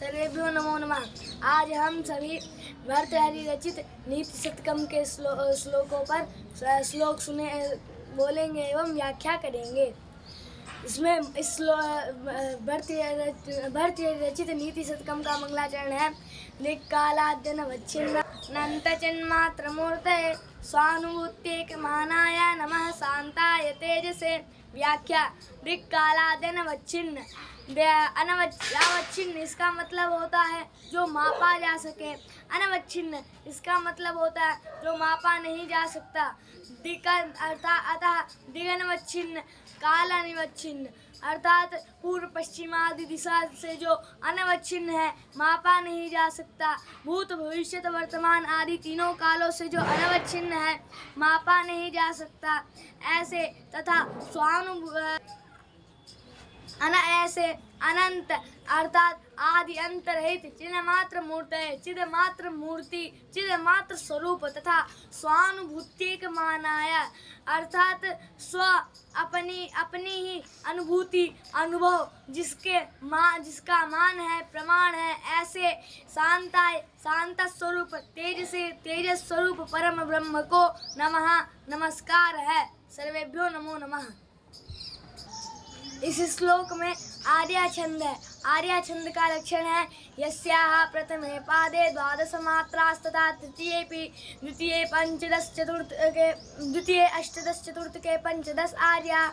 सर्वेभ्यो नमो नमः। आज हम सभी भर्तृहरि रचित नीति शतकम के श्लोकों पर श्लोक बोलेंगे एवं व्याख्या करेंगे। इसमें भर्तृहरि रचित नीति शतकम का मंगलाचरण है। दिक्कालाद्यनवच्छिन्नान्तचिन्मात्रमूर्तये स्वानुभूत्येकमानाय नमः शांताय तेजसे। व्याख्या। दिक्कालाद्यनवच्छिन्न अनवच्छिन्न इसका मतलब होता है जो मापा जा सके। अनवच्छिन्न इसका मतलब होता है जो मापा नहीं जा सकता। अतः दिगनवच्छिन्न कालानिवच्छिन्न अर्थात पूर्व पश्चिम आदि दिशा से जो अनवच्छिन्न है, मापा नहीं जा सकता। भूत भविष्यत वर्तमान आदि तीनों कालों से जो अनवच्छिन्न है, मापा नहीं जा सकता। ऐसे तथा ऐसे अनंत अर्थात आदि अंत रहित चिन्मात्र मूर्तये चिन्मात्र मूर्ति चिन्मात्र स्वरूप तथा स्वानुभूत्येक मानाय अर्थात अपनी ही अनुभूति अनुभव जिसका मान है प्रमाण है। ऐसे शांत स्वरूप तेजस स्वरूप परम ब्रह्म को नमस्कार है। सर्वेभ्यो नमो नमः। इस श्लोक में आर्या छंद है। आर्या छंद का लक्षण है यस्याः प्रथमे पादे 12 मात्रास्तथा द्वितीये अष्टदश चतुर्थके 15 आर्या।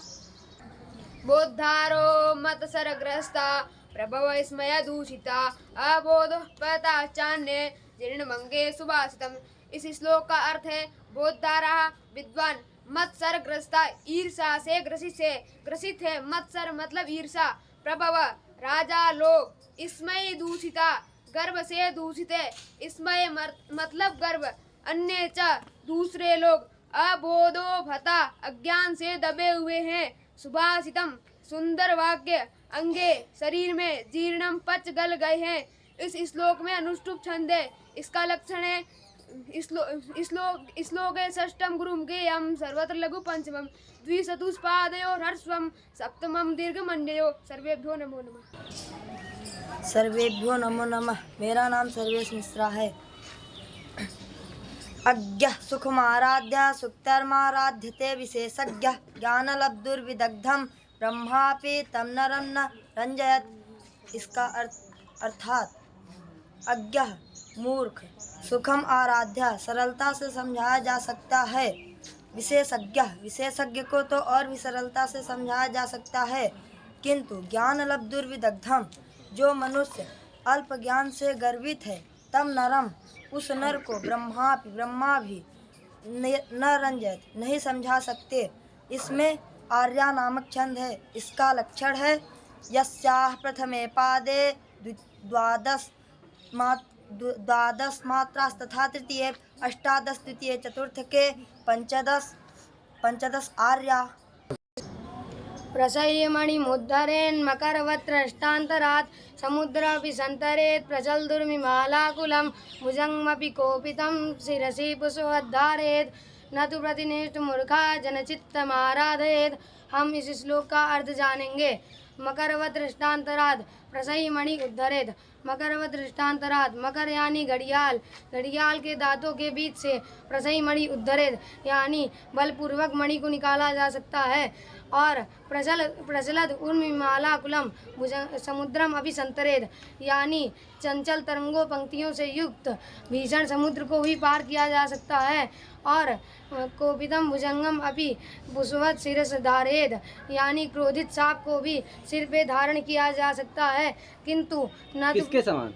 बोद्धारो मतसरग्रस्ता प्रभव स्मय दूषिता अबोधः पताचान्ये जीर्णमंगे सुभाषितम्। इस श्लोक का अर्थ है बोद्धारा विद्वान मत्सरग्रस्ता ईर्षा से ग्रसित है। मत्सर मतलब ईर्षा। प्रभव राजा लोग। स्मय दूषिता गर्भ से दूषित है। स्मय मतलब गर्भ। अन्य च दूसरे लोग। अबोधो भता अज्ञान से दबे हुए हैं। सुभाषितम सुंदर वाक्य। अंगे शरीर में जीर्णम पच गल गए हैं। इस श्लोक में अनुष्टुप छंद है। इसका लक्षण है श्लोके षष्ठम गुरुम गेयम सर्वत्र लघु पंचमम द्विचतुष्पादयो ह्रस्वम सप्तमम दीर्घमण्डयो। सर्वेभ्यो नमो नमः। सर्वेभ्यो नमो नमः। मेरा नाम सर्वेश मिश्रा है। अज्ञः सुखमाराध्य सुक्तर्माराध्यते विशेषज्ञ ज्ञानलब्धुर्विदग्धम ब्रह्मापि तम नरं न रंजयत। इसका अर्थात अज्ञः मूर्ख, सुखम आराध्य सरलता से समझाया जा सकता है। विशेषज्ञ को तो और भी सरलता से समझाया जा सकता है, किंतु ज्ञान लब्धुर्विदग्धम जो मनुष्य अल्प ज्ञान से गर्वित है, तम नरम उस नर को ब्रह्मा भी न रंजत नहीं समझा सकते। इसमें आर्या नामक छंद है। इसका लक्षण है यस्याः प्रथमे पादे 12 मात्रास्तथा तृतीये अष्टादश द्वितीये चतुर्थके 15 आर्या। प्रसह्यमणिमुद्धरेन् मकरवत्त्रष्टान्तरात् समुद्रमपि सन्तरेत् प्रचल्दुर्मिमालाकुलं भुजङ्गमपि कोपितं शिरसि पुष्पवद्धारयेत् न तु प्रतिनिष्ठमूर्खा जनचित्तमाराधयेत्। हम इस श्लोक का अर्थ जानेंगे। मकरवत् दृष्टान्तरात् प्रसह्यमणि उद्धरेत। मकरवत् दृष्टान्तरात् मकर यानी घड़ियाल के दांतों के बीच से प्रसह्यमणि उद्धरेत यानी बलपूर्वक मणि को निकाला जा सकता है। और प्रचलद उर्मिमालाकुलम समुद्रम अभी संतरेद यानी चंचल तरंगों पंक्तियों से युक्त भीषण समुद्र को भी पार किया जा सकता है। और कोपितम भुजंगम अभी पुष्पवत शिरस धारेद यानी क्रोधित सांप को भी सिर पे धारण किया जा सकता है, किंतु न किसके समान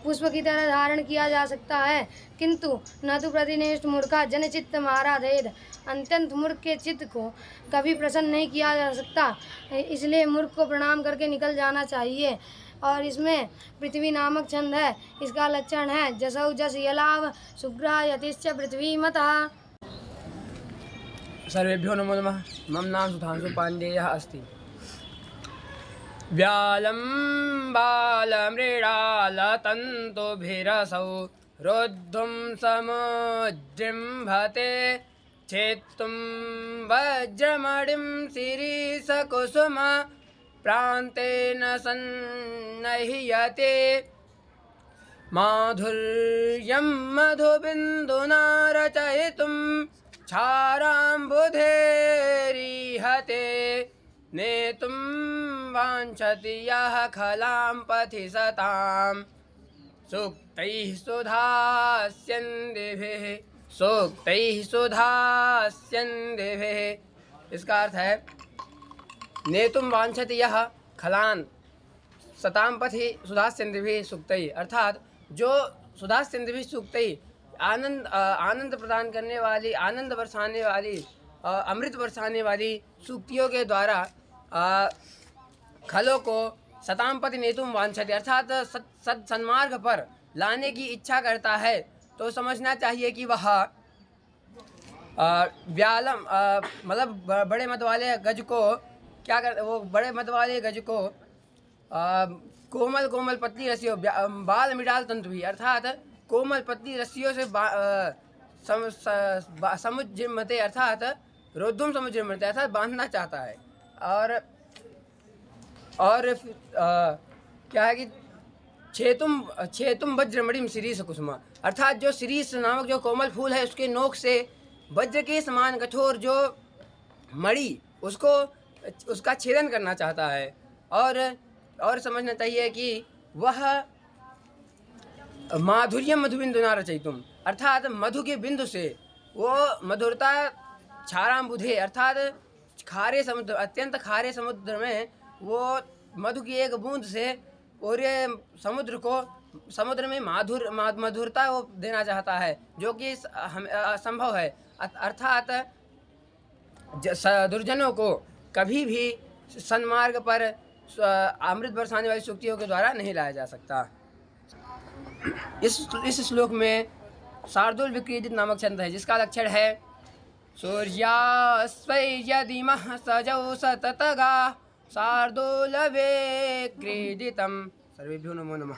पुष्प की तरह धारण किया जा सकता है, किंतु न तो प्रतिनिष्ठ मूर्खा जनचित्त माराधेद अत्यंत मूर्ख के चित्त को कभी प्रसन्न नहीं किया जा सकता। इसलिए मूर्ख को प्रणाम करके निकल जाना चाहिए। और इसमें पृथ्वी नामक छंद है। इसका लक्षण है जसौ जस यलाव शुभ्रा यतिश्च पृथ्वी मतः। सर्वेभ्यो नमो नमः। मम नाम सुधांशु पाण्डेयः अस्ति। व्यालं बालमृडालतन्तुभिरसौ रोद्धुं समुजृम्भते छेत्तुं वज्रमणिं शिरीषकुसुम प्रान्तेन सन्नह्यते माधुर्यं मधुबिन्दुना रचयितुं क्षाराम्बुधेरिहते नेतुं वाञ्छति यः खलां पथि सतां सूक्तैः सुधास्यन्दिभिः सूक्तैः सुधास्यन्दिभिः। इसका अर्थ है नेतुम वांछति यह खलान सताम पथि सुधास्यन्दिभिः सूक्तैः, अर्थात जो सुधास्यन्दिभिः सूक्तैः आनंद प्रदान करने वाली, आनंद बरसाने वाली, अमृत बरसाने वाली सूक्तियों के द्वारा खलों को सताम पथि नेतुम वांछति अर्थात सन्मार्ग पर लाने की इच्छा करता है, तो समझना चाहिए कि वह व्यालम मतलब बड़े मत वाले गज को क्या कर, वो बड़े मत वाले गज को कोमल कोमल पतली रस्सियों बाल मिडाल तंतु भी अर्थात कोमल पतली रस्सियों से समुज्जिमते अर्थात रोद्धुम समुज्जिमते अर्थात बांधना चाहता है। और क्या है कि छेतुम वज्रमणिम शिरीष कुसुमा अर्थात जो शिरीष नामक जो कोमल फूल है उसके नोक से वज्र के समान कठोर जो मणि उसका छेदन करना चाहता है। और समझना चाहिए कि वह माधुर्यम मधुबिंदुना रचयितुम अर्थात मधु के बिंदु से वो मधुरता क्षाराम्बुधे अर्थात खारे समुद्र, अत्यंत खारे समुद्र में वो मधु की एक बूंद से पूरे समुद्र में मधुरता वो देना चाहता है, जो कि असंभव है। अर्थात दुर्जनों को कभी भी सन्मार्ग पर अमृत बरसाने वाली सूक्तियों के द्वारा नहीं लाया जा सकता। इस श्लोक में शार्दूल विक्रीडित नामक छंद है, जिसका लक्षण है सूर्यास्वै यदिमः सजौ सततगा शार्दूल विक्रीडितम्। सर्वेभ्यो नमो नमः।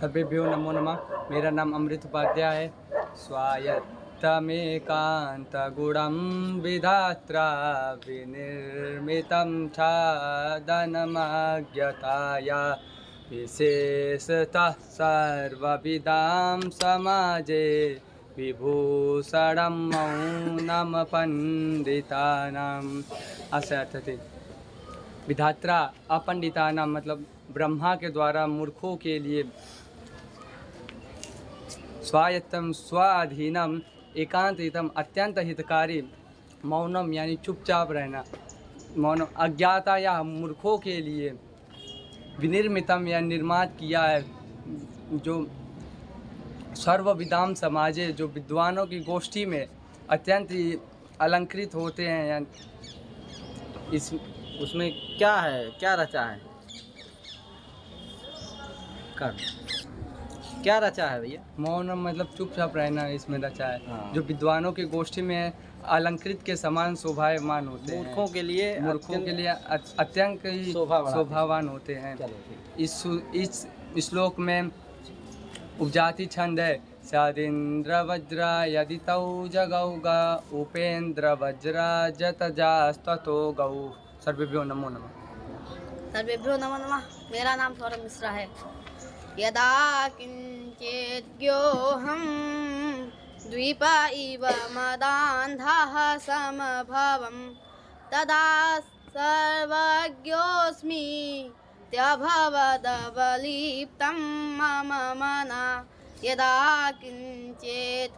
सर्वेभ्यो नमो नमः। मेरा नाम अमृत उपाध्याय है। स्वायत्तमेकान्तगुणं विधात्रा विनिर्मितं छादनमज्ञताया विशेषतः सर्वविदां समाजे विभूषणं मौनम पंडितानाम। ऐसा अर्थ थे। विधात्रा अपंडितानाम मतलब ब्रह्मा के द्वारा मूर्खों के लिए, स्वायत्तम स्वाधीनम एकांतितम अत्यंत हितकारी, मौनम यानी चुपचाप रहना, मौनम अज्ञाता या मूर्खों के लिए, विनिर्मितम या निर्माण किया है, जो सर्वविदाम समाजे जो विद्वानों की गोष्ठी में अत्यंत ही अलंकृत होते हैं। या उसमें क्या है, क्या रचा है, क्या रचा है भैया? मौनम मतलब चुपचाप रहना इसमें रचा है। हाँ। जो विद्वानों की गोष्ठी में अलंकृत के समान शोभावान होते हैं, मूर्खों के लिए अत्यंत ही शोभावान होते हैं। इस श्लोक में उपजाति छंद है सदिंद्र वज्र यदि तौ जगौ गा उपेंद्र वज्र जत जास्तो गौ। सर्वेभ्यो नमो नमः। सर्वेभ्यो नमो नमः। मेरा नाम सौरभ मिश्रा है। यदा किंचिद्योऽहं द्वीप इव मदान्धः समभवं तदा सर्वज्ञोऽस्मि त्यभवदवलिप्तं मम मना। यदा किंचित्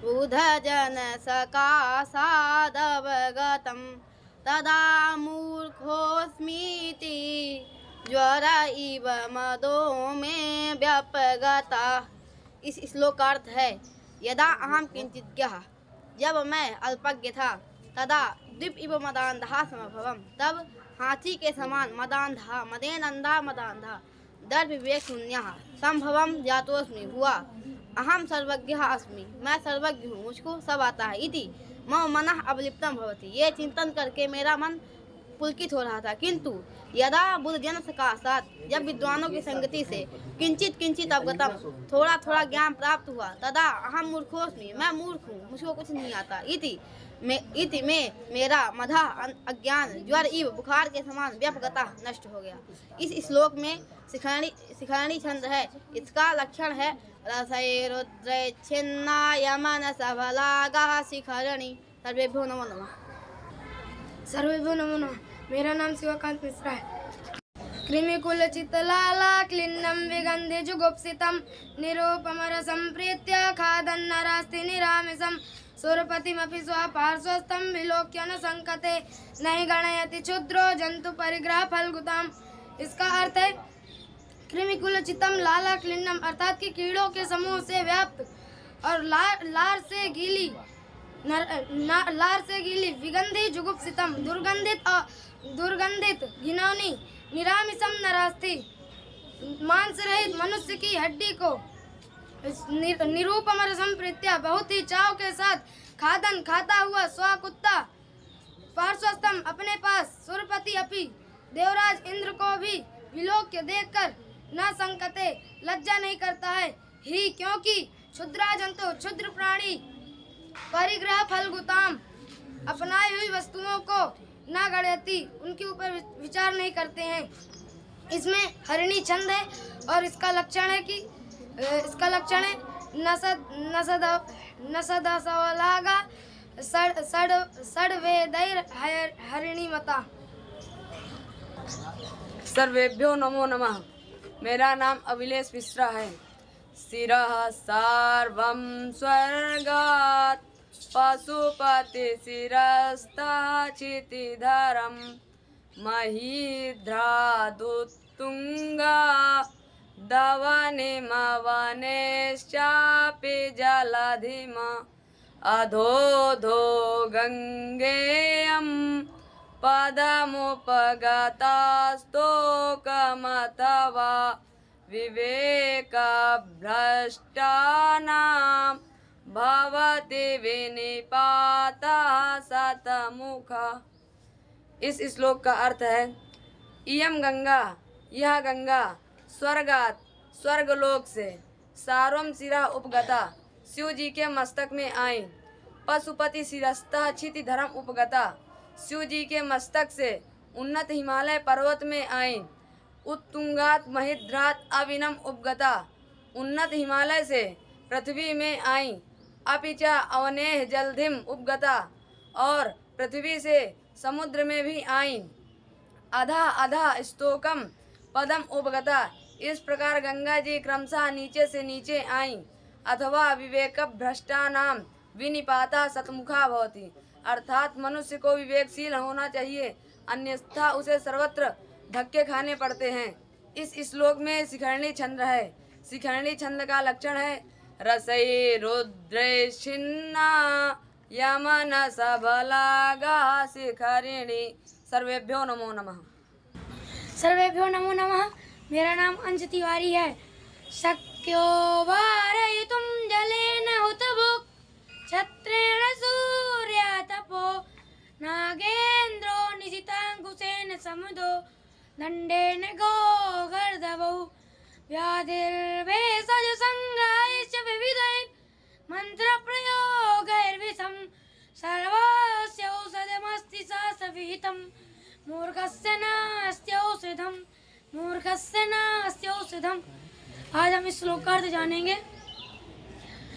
बुधजनसकाशादवगतं तदा मूर्खोऽस्मीति ज्वर इव मदो में व्यपगता। इस श्लोक का अर्थ है यदा अहम किंचिज्ञः जब मैं अल्पज्ञ था, तदा द्वीप इव मदान्धः समभवम् तब हाथी के समान मदान्धः मदेनन्दा मदान्धः दर्भ विवेक शून्यः संभवम जातोस्मि हुआ। अहम सर्वज्ञः अस्मि मैं सर्वज्ञ हूँ, मुझको सब आता है। इति मम मनः अवलिप्तं भवति ये चिंतन करके मेरा मन पुलकित हो रहा था, किंतु यदा बुद्धजन का साथ, जब विद्वानों की संगति से किंचित किंचित अवगतम, थोड़ा थोड़ा ज्ञान प्राप्त हुआ, तदा अहम मूर्खोस्मि, मैं मूर्ख हूँ, मुझको कुछ नहीं आता, इति में मेरा मधा अज्ञान ज्वर इव, बुखार के समान व्यपगता नष्ट हो गया। इस श्लोक में शिखरणी छंद है। इसका लक्षण है रसैरुद्रै छिन्ना यमन सबलागाः शिखरणी। सर्वेभ्यो नमो नमः। सर्वेभ्यो नमो नमः। मेरा नाम शिवकांत मिश्रा है। कृमिकुल चितलाला क्लिन्नं विगन्धि जुगुप्सितं निरूपमरसं प्रीत्य खादन्नरास्ति निरामिषं सुरपतिमपि स्वपार्श्वस्थं विलोक्य न संकते नहीं गणयति क्षुद्रो जंतु परिग्रह फलगुताम। इसका अर्थ है कृमिकुल चितम लाला क्लिन्नम अर्थात कि कीड़ों के समूह से व्याप्त और लार से गीली विगंधी जुगुप्सितम दुर्गंधित घिनौनी निरामिषम नरास्ति मांस रहित मनुष्य की हड्डी को निरूपमरसम प्रीत्या बहुत ही चाव के साथ खादन खाता हुआ स्व कुत्ता पार्श्वस्थम अपने पास सुरपति अपि देवराज इंद्र को भी विलोक्य देखकर न संकते लज्जा नहीं करता है ही, क्योंकि क्षुद्रा जंतु क्षुद्र प्राणी परिग्रह फलगुताम अपनाई हुई वस्तुओं को न गणयति उनके ऊपर विचार नहीं करते हैं। इसमें हरिणी छंद है और इसका लक्षण है नसदसवलागा सड़वेदैर हरिणी मता। सर्वेभ्यो नमो नमः। मेरा नाम अभिलेष मिश्रा है। शिरः सर्वं स्वर्गात् पशुपति शिरस्तः क्षितिधरं महीध्रादुत्तुङ्गा दवनिमवनेश्चापि जलधिम अधोधो गङ्गेयं पदमुपगतास्तोकमथवा विवेकभ्रष्टानां भवति विनिपातः शतमुखः। इस श्लोक का अर्थ है इयम गंगा, यह गंगा स्वर्गात स्वर्गलोक से सार्वम शिरा उपगता शिव जी के मस्तक में आई, पशुपति शिरस्तः क्षितिधरम उपगता शिव जी के मस्तक से उन्नत हिमालय पर्वत में आई, उत्तुंगात महिद्रात अविनम उपगता उन्नत हिमालय से पृथ्वी में आई, अपिचा अवनेह जलधिम उपगता और पृथ्वी से समुद्र में भी आई, अधा अधा स्तोकम पदम उपगता इस प्रकार गंगा जी क्रमशः नीचे से नीचे आई, अथवा विवेक भ्रष्टा नाम विनिपाता शतमुखा भवति अर्थात मनुष्य को विवेकशील होना चाहिए, अन्यथा उसे सर्वत्र धक्के खाने पड़ते हैं। इस श्लोक में शिखरणी छंद है। शिखरणी छंद का लक्षण है रसै रुद्रे छिन्ना यमन सबलागा शिखरिणी। सर्वेभ्यो नमो नमः। सर्वेभ्यो नमो नमः। मेरा नाम अंश तिवारी है। शक्यो वारयितुं जलेन हुतभुक् छत्रेण सूर्यातपो नागेन्द्रो निशिताङ्कुशेन समुदो दण्डेन गोगर्दभौ व्याधिर्वेषज संग्रहैश्च विविधैः मन्त्रप्रयोगैर्विषं सर्वस्य औषधमस्ति शास्त्रविहितं मूर्खस्य नास्ति औषधम्। आज हम इस श्लोक का अर्थ जानेंगे।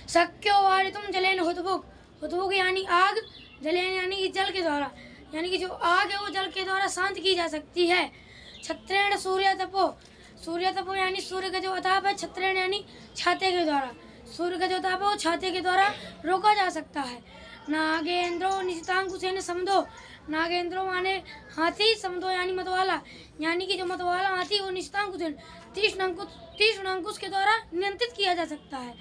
शक्यो वारितुम जलेन हुतभुक्, हुतभुक् यानी आग, जलेन यानी कि जल के द्वारा, यानी कि जो आग है वो जल के द्वारा शांत की जा सकती है। छत्रेण सूर्य तपो यानी सूर्य का जो अताप है, छत्रेण यानी छाते के द्वारा, सूर्य का जो ताप है वो छाते के द्वारा रोका जा सकता है। नागेंद्रो निशितांकुशेन समदो, नागेंद्रो माने हाथी, समदो यानी मतवाला, यानी कि जो मतवाला हाथी वो निशितांकुशेन तीक्ष्ण अंकुश के द्वारा नियंत्रित किया जा सकता है।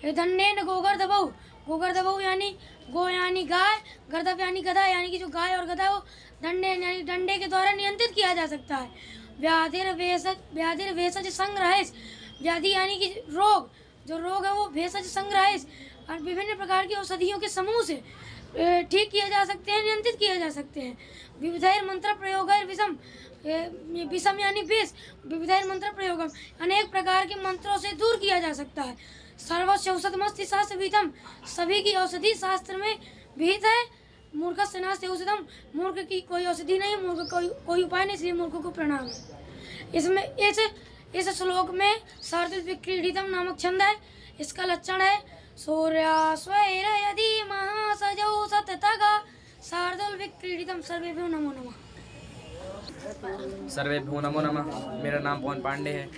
दंडेन गोगर्दभौ, गोगर्दभौ यानी गो यानी गाय, गर्दभ यानी गधा, यानी कि जो गाय और गधा वो दंडेन यानी डंडे के द्वारा नियंत्रित किया जा सकता है। व्याधिर्वेषज संग्रहेश, व्याधि यानी कि रोग, जो रोग है वो भेषज संग्रहेश और विभिन्न प्रकार की औषधियों के समूह से ठीक किए जा सकते हैं, नियंत्रित किए जा सकते हैं। विविधैर मंत्र प्रयोगैर विषम, विषम यानी विष, विविधैर मंत्र प्रयोगम, अनेक प्रकार के मंत्रों से दूर किया जा सकता है। सर्वस्व औषधमस्ति शास्त्र विहितम, सभी की औषधि शास्त्र में विहित है। मूर्ख नास्ति औषधम, मूर्ख की कोई औषधि नहीं, मूर्ख कोई उपाय नहीं, इसलिए मूर्ख को प्रणाम। इसमें इस श्लोक में शार्दुल विक्रीडितम नामक छंद है। इसका लक्षण है सूर्यास्वैर यदि महासजौ सततगा शार्दुल विक्रीडितम। सर्वेभ्यो नमो नमः। सर्वेभ्यो नमो नमः। मेरा नाम पवन पांडे है।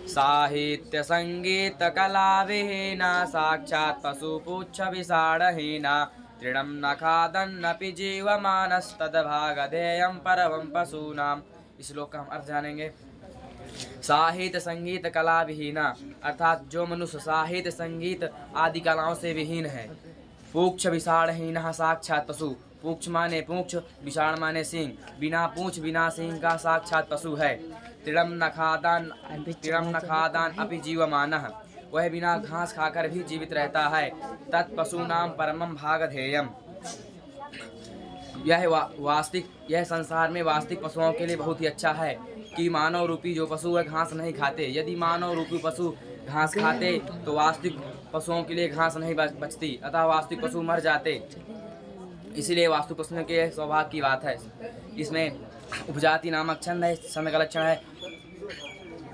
साहित्य संगीत कला विहीना साक्षात् पशुपुच्छ विषाणहीना तृणं न खादन्नपि जीवमानस्तद्भागधेयं परमं पशूनाम्। इस श्लोक का हम अर्थ जानेंगे। साहित्य संगीत कला विहीना अर्थात जो मनुष्य साहित्य संगीत आदि कलाओं से विहीन है। पूक्ष विषाणहीन साक्षात पशु, पूक्ष माने पूंछ, विषाण माने सिंह, बिना पूंछ बिना सिंह का साक्षात पशु है। तृणं न खादान अपि जीवमानः, वह बिना घास खाकर भी जीवित रहता है। तत्पशूनाम परमं भागधेयम, यह संसार में वास्तविक पशुओं के लिए बहुत ही अच्छा है कि मानव रूपी जो पशु है घास नहीं खाते। यदि मानव रूपी पशु घास खाते तो वास्तविक पशुओं के लिए घास नहीं बचती, अतः वास्तविक पशु मर जाते। इसीलिए वास्तु पशुओं के सौभाग्य की बात है। इसमें उपजाति नामक छंद है। छंद का लक्षण है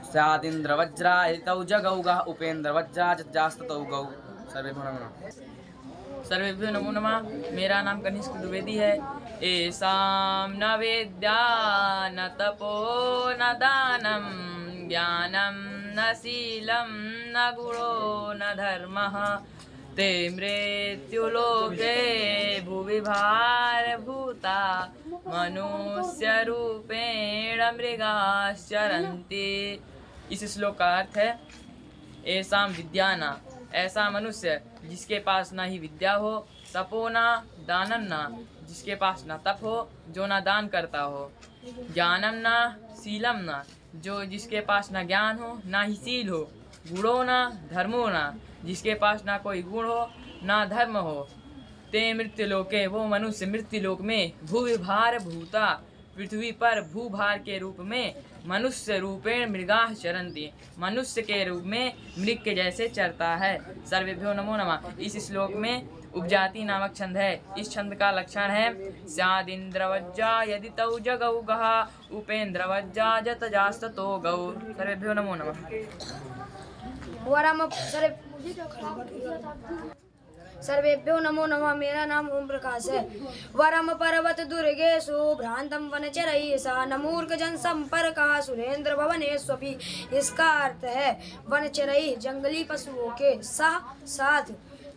स्यादिंद्र वज्रायतौ जगौगा उपेंद्र वज्राजास्ततौ गौ। सर्वेभ्यो नमो नमः। सर्वेभ्यो नमो नमः। मेरा नाम कनिष्क द्विवेदी है। एसाम न वेद्या न तपो न दानम ज्ञानम न शीलम न गुणो न धर्मः ते मृत्युलोके भुवि भारभूता मनुष्य रूपेण मृगाश्चरन्ति। इस श्लोक का अर्थ है ऐसा विद्याना, ऐसा मनुष्य जिसके पास ना ही विद्या हो, तपोना दानम ना, जिसके पास ना तप हो, जो ना दान करता हो, ज्ञानम ना शीलम ना, जो जिसके पास ना ज्ञान हो ना ही शील हो, गुणो ना धर्मो ना, जिसके पास ना कोई गुण हो ना धर्म हो। ते मृत्युलोके, वो मनुष्य मृत्युलोक में भूवि भार भूता, पृथ्वी पर भूभार के रूप में मनुष्य रूपेण मृगाः चरन्ति, मनुष्य के रूप में मृग के जैसे चरता है। सर्वेभ्यो नमो नमः। इस श्लोक में उपजाति नामक छंद है। इस छंद का लक्षण है स्यादिंद्रवज्जा यदि तौ जगौ गहा उपेंद्रवज्जा जतजास्ततो गौ। सर्वेभ्यो नमो नमः। सर्वेभ्यो नमो नमः। मेरा नाम ओम प्रकाश है। वरम पर्वत दुर्गेषु भ्रांतम वनचरैषा न मूर्ख जन संपर्कः सुरेंद्र भवनेष्वपि। इसका अर्थ है वनचरई जंगली पशुओं के साथ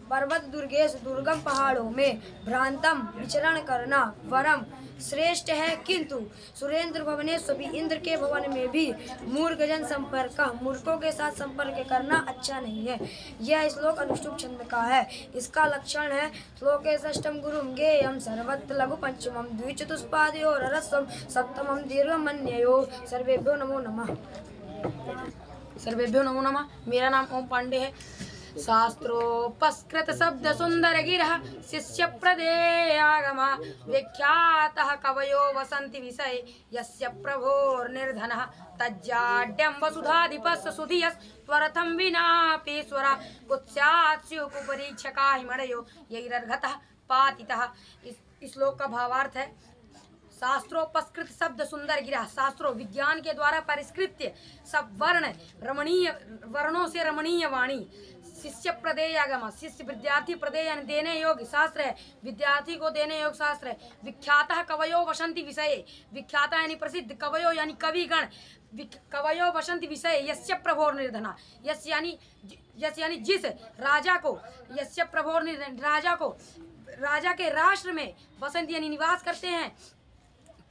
पर्वत दुर्गेश दुर्गम पहाड़ों में भ्रांतम विचरण करना वरम श्रेष्ठ है, किंतु सुरेंद्र भवनेष्वपि इंद्र के भवन में भी मूर्ख जन संपर्क, मूर्खों के साथ संपर्क करना अच्छा नहीं है। यह श्लोक अनुष्टुप छंद का है। इसका लक्षण है श्लोके षष्ठम गुरुम गेयम सर्वत्र लघु पंचमम द्विचतुष्पादयो ररस्वम सप्तमम दीर्घमन्ययो। सर्वेभ्यो नमो नमः। सर्वेभ्यो नमो नमः। मेरा नाम ओम पांडे है। शास्त्रोपस्कृत शब्द सुंदर गिरः शिष्य प्रदेयागम विख्यातः कवयो वसंति विषय यस्य प्रभोर्निर्धनः तज्जाड्यं वसुधाधिपस्य सुधियस् त्वरथं विनापीश्वरा कुत्स्यात्स्युपरीक्षका हिमणयो यैरर्घतः पातितः। इस श्लोक का भावार्थ है शास्त्रोपस्कृत शब्द सुंदर गिरा, शास्त्रों विज्ञान के द्वारा परिष्कृत्य सब रमणीय वर्णों से रमणीय वाणी। शिष्य प्रदेयागम, शिष्य विद्यार्थी प्रदेय यानी देने योग्य शास्त्र है, विद्यार्थी को देने योग्य शास्त्र है। विख्यातः कवयो वसंति विषय, विख्याता यानी प्रसिद्ध, कवयो यानी कविगण, कवयो वसंति विषय यस्य प्रभोर्निर्धना, यश यानी जिस राजा को, यस्य प्रभोर्निर्धन राजा को, राजा के राष्ट्र में वसंत यानी निवास करते हैं।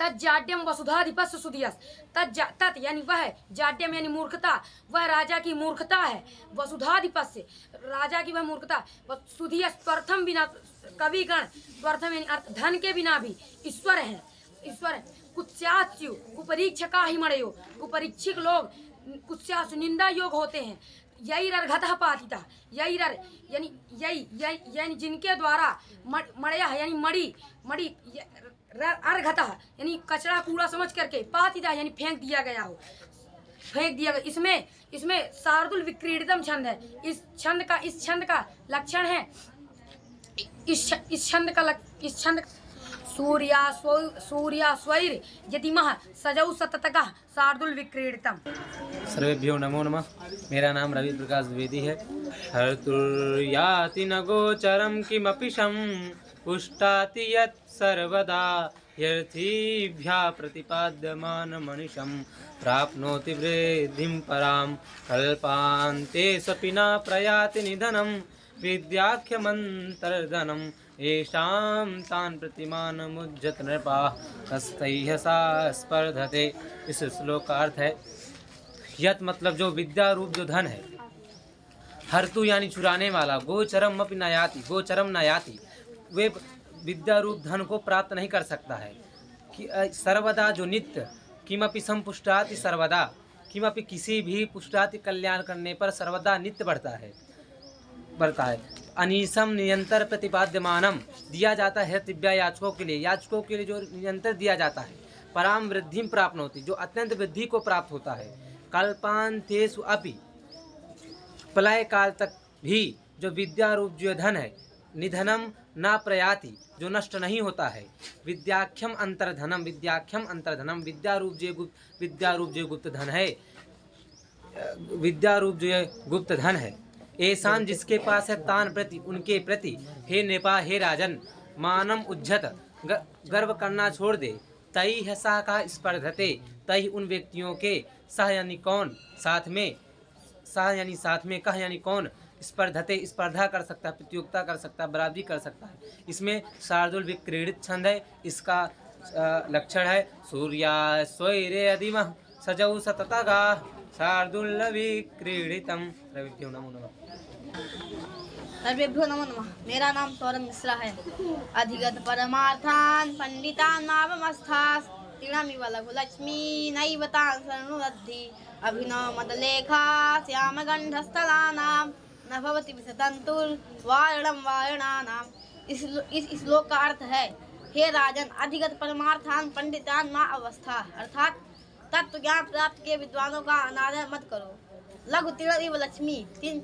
तज्जाड्यम वसुधाधिपस्य सुधियस्, तत् यानी वह, जाड्यम यानी मूर्खता, वह राजा की मूर्खता है। वसुधाधिपस्य राजा की वह मूर्खता। सुधियस् त्वर्थम बिना, कविगण, त्वर्थम यानी अर्थ धन के बिना भी ईश्वर है, ईश्वर है। कुत्स्यात्स्यु कुपरीक्षका हिमणयो, कुपरीक्षक लोग कुत्स्यात्स्यु निंदा योग होते हैं। यैरर्घतः पातितः। यैरर यानी जिनके द्वारा मड़या यानी मड़ी अर्घतः यानी कचरा कूड़ा समझ करके, पातितः यानी फेंक दिया गया हो, फेंक दिया गया। इसमें शार्दुल विक्रीडितम छंद है। इस छंद का लक्षण है, इस छंद सूर्यास्वैर यतिमः सजौ सततकः शार्दुल विक्रीडितम। सर्वेभ्यो नमो नमः। मेरा नाम रवि प्रकाश द्विवेदी है। हर्तुर्याति न गोचरं किमपि शं पुष्टाति यत् सर्वदा यर्थिभ्यः प्रतिपाद्यमानमनिशं प्राप्नोति वृद्धिं परां कल्पान्ते सपि न प्रयाति निधनं विद्याख्यमन्तर्धनं येषां तान् प्रतिमानमुज्जत नृपाः तस्थैः सा स्पर्धते। इस श्लोक का अर्थ है यत मतलब जो विद्या रूप जो धन है, हर्तु यानी चुराने वाला, गोचरम अपि न याति, गोचरम न याति, वे विद्या रूप धन को प्राप्त नहीं कर सकता है। कि सर्वदा जो नित्य, किमपि संपुष्टाति सर्वदा, किमपि किसी भी पुष्टाति कल्याण करने पर सर्वदा नित्य बढ़ता है। अनीसम नियंतर प्रतिपाद्यमानम दिया जाता है दिव्या याचकों के लिए जो नियंतर दिया जाता है। पराम वृद्धि प्राप्त होती, जो अत्यंत वृद्धि को प्राप्त होता है। कल्पांतेषु अपि, प्रलय काल तक भी जो विद्या रूप जो धन है, निधनम न प्रयाति, जो नष्ट नहीं होता है। विद्याख्यम अंतर्धनम, विद्या रूप जो गुप्त धन है, विद्या रूप जो गुप्त धन है। ऐसान जिसके पास है, तान प्रति उनके प्रति, हे नृपा हे राजन, मानम उज्जत गर्व करना छोड़ दे। तई है सा का स्पर्धते, तई उन व्यक्तियों के, सह यानी कौन, साथ में, सह यानी साथ में, कह यानी कौन, स्पर्धते स्पर्धा कर सकता है, प्रतियोगिता कर सकता है, बराबरी कर सकता है। इसमें शार्दुल विक्रीडित छंद है। इसका लक्षण है सूर्यास्वैरे अदिमः सजौ सततगा शार्दुल विक्रीडितम। सर्वेभ्यो नमो नमः। सर्वेभ्यो नमो नमः। मेरा नाम सौरभ मिश्रा है। अधिगत परमार्थान पंडितान नावमस्थास तीर्णमिव लघु लक्ष्मी नैवतान शरणुरद्धि अभिनव मदलेखा श्याम गंधस्थलानां न भवति विसतंतुर वारणम वारणानां। इस श्लोक का अर्थ है, हे राजन, अधिगत परमार्थान पंडितान मा अवस्था, अर्थात तत्व ज्ञान प्राप्त के विद्वानों का अनादर मत करो। लघु तीर्णमिव लक्ष्मी,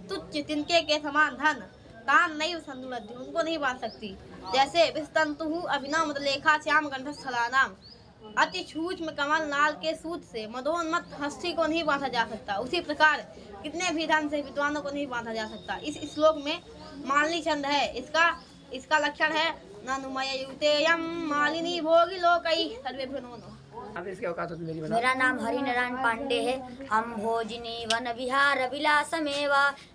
तुच्छ तिनके के समान धन, तान नैव संदुलद्धि, उनको नहीं बांध सकती। जैसे विस्तंतु अभिनव मदलेखा श्याम गंधस्थलानाम, अति सूक्ष्म कमल नाल के सूत से मदोन्मत्त हस्ती को नहीं बांधा जा सकता, उसी प्रकार कितने भी धन से विद्वानों को नहीं बांधा जा सकता। इस श्लोक में मालिनी छंद है। इसका लक्षण है ननुमय युतेयम मालिनी भोगी लोकै। सर्वेभ्यो नमो नमः। मेरा नाम हरिनारायण पांडे है। हम भोजिनी वन विहार विलासमेव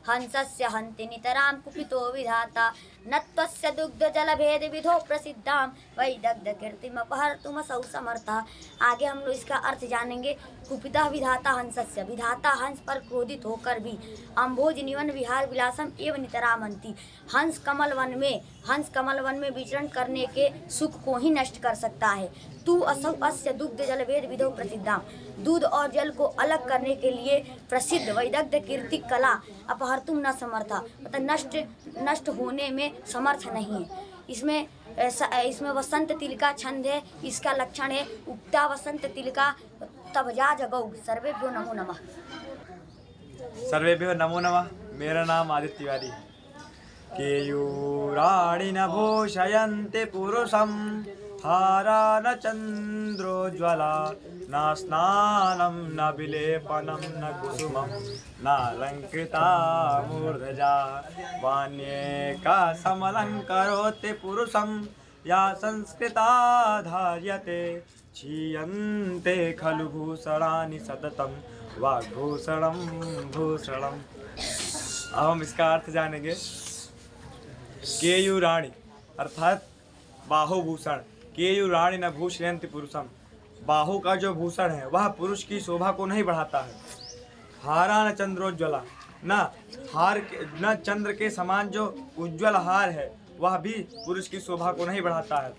हंसस्य हन्ति नितरां कुपितो विधाता नत्वस्य दुग्ध जल भेद विधो प्रसिद्धां वैदग्ध कीर्तिम अपहर्तुमसौ समर्थः। आगे हम लोग इसका अर्थ जानेंगे। कुपिता विधाता हंसस्य, विधाता हंस पर क्रोधित होकर भी, अम्भोजिनी वन विहार विलासम एवं नितराम हन्ति, हंस कमल वन में विचरण करने के सुख को ही नष्ट कर सकता है। तू असौ अस्य दुग्ध जल भेद विधो प्रसिद्धाम, दूध और जल को अलग करने के लिए प्रसिद्ध वैदग्ध कीर्ति कला अपहर्तुम न समर्था, मतलब नष्ट होने में समर्थ नहीं है। इसमें वसंत तिलका छंद है। इसका लक्षण है उक्ता वसंत तिलका तब जा जगौ। सर्वेभ्यो नमो नमः। सर्वेभ्यो नमो नमः। मेरा नाम आदित्य तिवारी है। केयूराणि न भूषयन्ते पुरुषं हारा न चन्द्रोज्ज्वला न स्नानं न विलेपनं न कुसुमं न अलङ्कृता मूर्धजा वाण्येका समलङ्करोति पुरुषं या संस्कृता धार्यते क्षीयन्ते खलु भूषणानि सततं वाग्भूषणं भूषणम्। अब हम इसका अर्थ जानेंगे। केयूराणि अर्थात बाहुभूषण। केयूराणि न भूषयन्ति पुरुषम, बाहु का जो भूषण है वह पुरुष की शोभा को नहीं बढ़ाता है। हारा न चंद्रोज्ज्वला, न चंद्र के समान जो उज्ज्वल हार है वह भी पुरुष की शोभा को नहीं बढ़ाता है।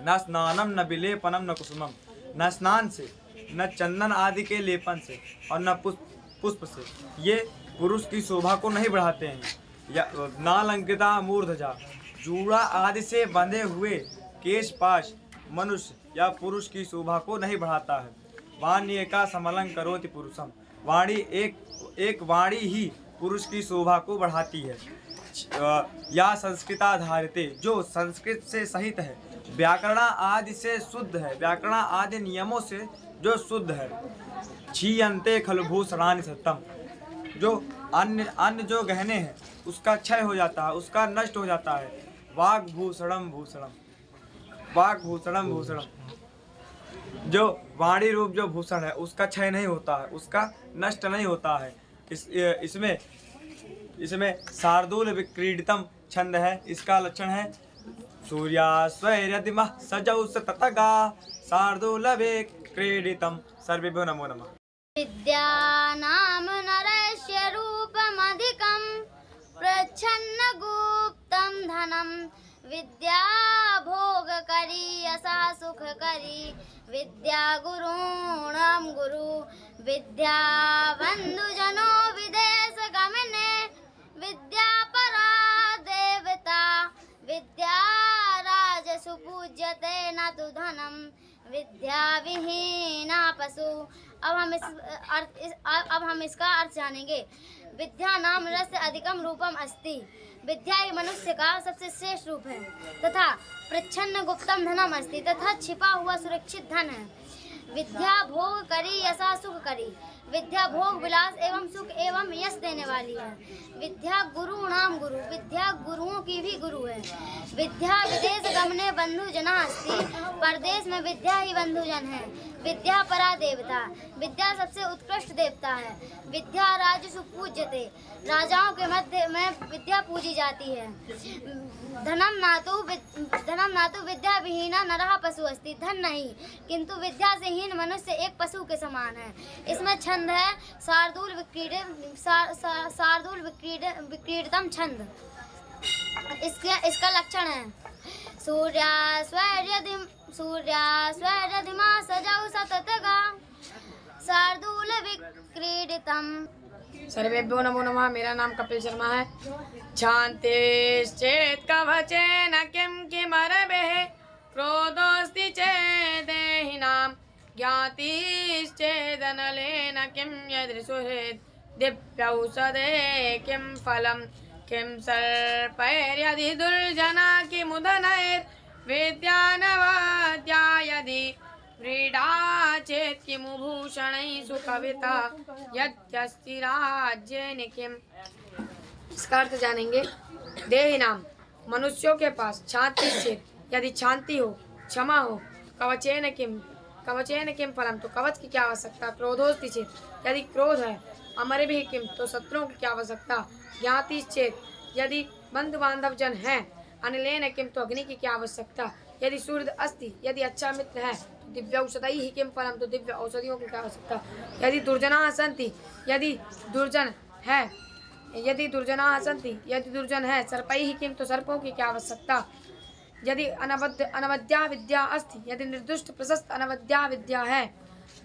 न स्नानम न विलेपनम न कुसुमम, न स्नान से, न चंदन आदि के लेपन से और न पुष्प से, ये पुरुष की शोभा को नहीं बढ़ाते हैं। या नालंकृता मूर्धजा, जूड़ा आदि से बंधे हुए केश पाश मनुष्य या पुरुष की शोभा को नहीं बढ़ाता है। वाण्य का समलंग करोति पुरुषम, वाणी एक वाणी ही पुरुष की शोभा को बढ़ाती है। या संस्कृताधारिते, जो संस्कृत से सहित है, व्याकरण आदि से शुद्ध है, व्याकरण आदि नियमों से जो शुद्ध है। क्षीयन्ते खलु भूषणानि सत्यम, जो अन्य जो गहने हैं उसका क्षय हो जाता है, उसका नष्ट हो जाता है। वाग्भूषणम भूषणम, वाग्भूषणम भूषणम, जो वाणी रूप जो भूषण है उसका क्षय नहीं होता है, उसका नष्ट नहीं होता है। इसमें शार्दूल विक्रीडितम छंद है। इसका लक्षण है सूर्यास्वैर्यदिमः सजौ सततगा शार्दूल विक्रीडितम। सर्वेभ्यो नमो नमः। विद्यानाम नरस्य रूपमधिकं प्रच्छन्न गुप्तं धनं, विद्या भोगकरी यशः सुखकरी, विद्या गुरूणां गुरु, विद्या बन्धुजनो विदेशगमने, विद्या परा देवता, विद्या राजसु पूज्यते न तु धनं, विद्या विहीना पशु। अब हम इसका अर्थ जानेंगे। विद्या नाम रस अधिकम रूपम अस्ति, विद्या ही मनुष्य का सबसे श्रेष्ठ रूप है, तथा प्रच्छन्न गुप्तम धनम अस्ति, तथा छिपा हुआ सुरक्षित धन है। विद्या भोग करी यशा सुख करी, विद्या भोग विलास एवं सुख एवं यश देने वाली है। विद्या गुरु नाम गुरु, विद्या गुरुओं की भी गुरु है। विद्या विदेश गमने बंधु जना अस्ति, परदेश में विद्या ही बंधुजन है। विद्या परा देवता, विद्या सबसे उत्कृष्ट देवता है। विद्या राजसु पूज्यते, राजाओं के मध्य में विद्या पूजी जाती है। धनम नातु विद्या विहीना नरः पशु अस्ति, धन नहीं किंतु विद्या से हीन मनुष्य एक पशु के समान है। इसमें छंद है शार्दूल विक्रीडितम छंद। इसका लक्षण है सूर्यास्वैर्यधिमा सजौ सततगा शार्दूल विक्रीडितम। सर्वेभ्यो नमो नमः। मेरा नाम कपिल शर्मा है। शान्तिश्चेत् कवचेन किं किमरभेः, क्रोधोऽस्ति चेदेहिनां, ज्ञातिश्चेदनलेन किं यदृशुहेत्, दिव्यौषधे किं फलं, किं सर्पैर्यदि दुर्जना किमुदनैर्विद्यानवाद्या यदि, व्रीडा चेत् किमुभूषणैः सुकविता, यद्यस्ति राज्येन किम्। इसका अर्थ जानेंगे। देहि नाम, मनुष्यों के पास, शांति चेत, यदि शांति हो, क्षमा हो, कवचेन किम फलम, तो कवच की क्या आवश्यकता। क्रोधोस्ति चेत, यदि क्रोध है, अमर भी किम, तो शत्रुओं की क्या आवश्यकता। ज्ञाति चेत, यदि बंधु बांधव जन है, अनिलेन किम, तो अग्नि की क्या आवश्यकता। यदि सूर्य अस्ति, यदि अच्छा मित्र है, तो दिव्य औषधि ही किम फलम, तो दिव्य औषधियों की क्या आवश्यकता। यदि दुर्जना सन्ति, यदि दुर्जन है, सर्पै ही किम, तो सर्पों की क्या आवश्यकता। यदि अनवद्या विद्या अस्ति, यदि निर्दुष्ट प्रशस्त अनवद्या विद्या है,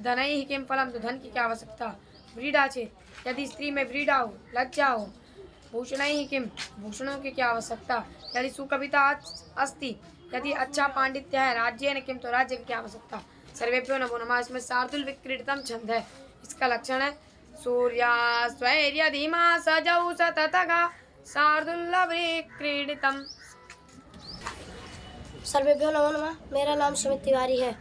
धनै ही किम फलम, तो धन की क्या आवश्यकता। व्रीडा चेत, यदि स्त्री में व्रीडा हो, लज्जा हो, भूषण ही किम, भूषणों की क्या आवश्यकता। यदि सुकविता अस्ति, यदि अच्छा पांडित्य है, राज्य ने किम, तो राज्य की क्या आवश्यकता। सर्वेभ्यो नमो नमः। इसमें शार्दूल विक्रीडितम छंद है। इसका लक्षण है सूर्यास्वैर्यधिमा सजौ सततगा शार्दूल विक्रीडितम। सर्वेभ्यो नमो नमः। मेरा नाम सुमित तिवारी है।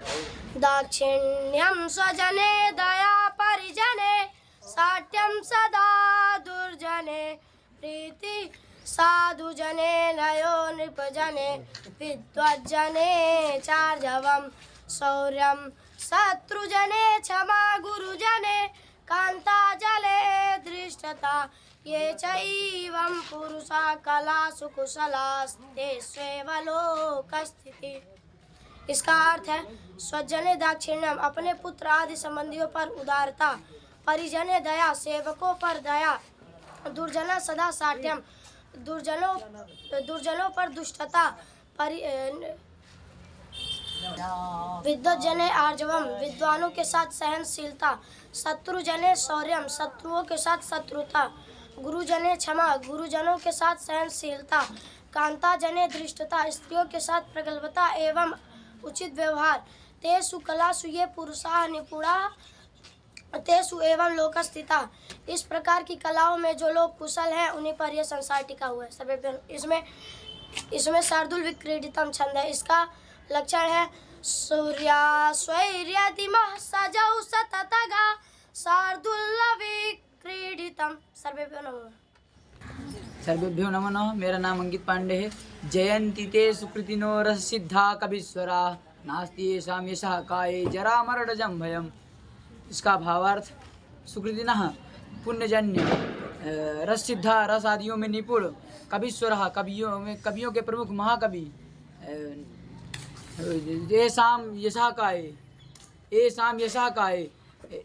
दाक्षिण्यम स्वजने दया परिजने, साट्यम सदा दुर्जने, प्रीति साधु जने नयो नृपजने, विद्वज्जने चार्जवम, शौर्यम शत्रुजने क्षमा गुरुजने, कांता जले दृष्टता, ये चैवं पुरुषा कलासु कुशलास्ते स्वेवलोकस्थिति। इसका अर्थ है स्वजने दाक्षिण्यम, अपने पुत्र आदि संबंधियों पर उदारता, परिजने दया, सेवकों पर दया, दुर्जना सदा साट्यम, दुर्जनों पर दुष्टता, विद्वज्जने आर्जवम, विद्वानों के साथ सहनशीलता, शत्रुजने शौर्यम, शत्रुओं के साथ शत्रुता, गुरुजने क्षमा, गुरुजनों के साथ सहनशीलता, कांता जने धृष्टता, स्त्रियों के साथ प्रगल्भता एवं उचित व्यवहार, तेषु कलासु ये पुरुषाः निपुणा तेषु एवं लोकस्थिता। इस प्रकार की कलाओं में जो लोग कुशल हैं उन्हीं पर यह संसार टिका हुआ है। सर्वे इसमें शार्दुल विक्रीडितम छंद है। इसका लक्षण है सूर्यास्वैर्यदिमः सजौ सततगा शार्दुल विक्रीडितम। सर्वेभ्यो नमः। सर्वेभ्यो नमः। मेरा नाम अंकित पांडे है। जयंती ते सुकृतिनो रससिद्धा कवीश्वरा नास्ति येषां यशः काये जरा मरणजं भयम्। इसका भावार्थ सुकृतिनः पुण्यजन्य, रससिद्धा रस आदियों में निपुण, कवीश्वरः कवियों के प्रमुख महाकवि, येषां यशः काये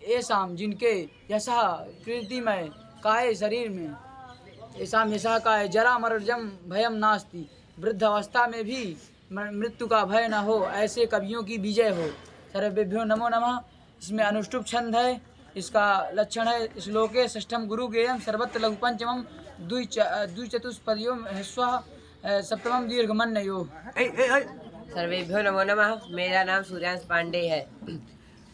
येषां जिनके यशः कीर्तिमय काये शरीर में, येषां यशः काये जरा मरणजं भयम नास्ति, वृद्ध अवस्था में भी मृत्यु का भय न हो, ऐसे कवियों की विजय हो। सर्वेभ्यो नमो नमः। इसमें अनुष्टुप छंद है। इसका लक्षण है श्लोके षष्ठम गुरु गेयम सर्वत्र लघु पंचमम द्विचतुष्पदयो ह्रस्वः सप्तमम दीर्घमन्यो। सर्वेभ्यो नमो नमः। मेरा नाम सूर्यांश पांडे है।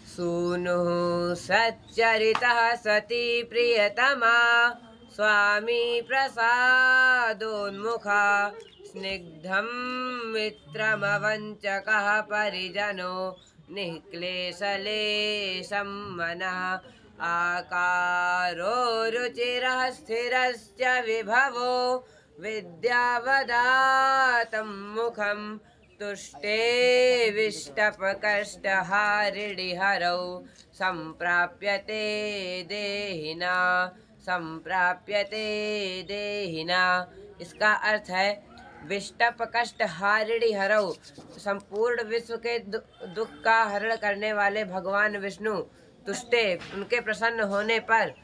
सूनु सच्चरितः सती प्रियतमा स्वामी प्रसादोन्मुखा स्निग्धं मित्रमवञ्चकः परिजनो निःक्लेशलेशं मनः आकारो रुचिरः स्थिरश्च विभवो विद्यावदातं मुखं तुष्टे विष्टपकष्टहारिणिहरौ सम्प्राप्यते देहिना। इसका अर्थ है विष्टप कष्ट हारिणी हरौ, संपूर्ण विश्व के दुख का हरण करने वाले भगवान विष्णु तुष्टे, उनके प्रसन्न होने पर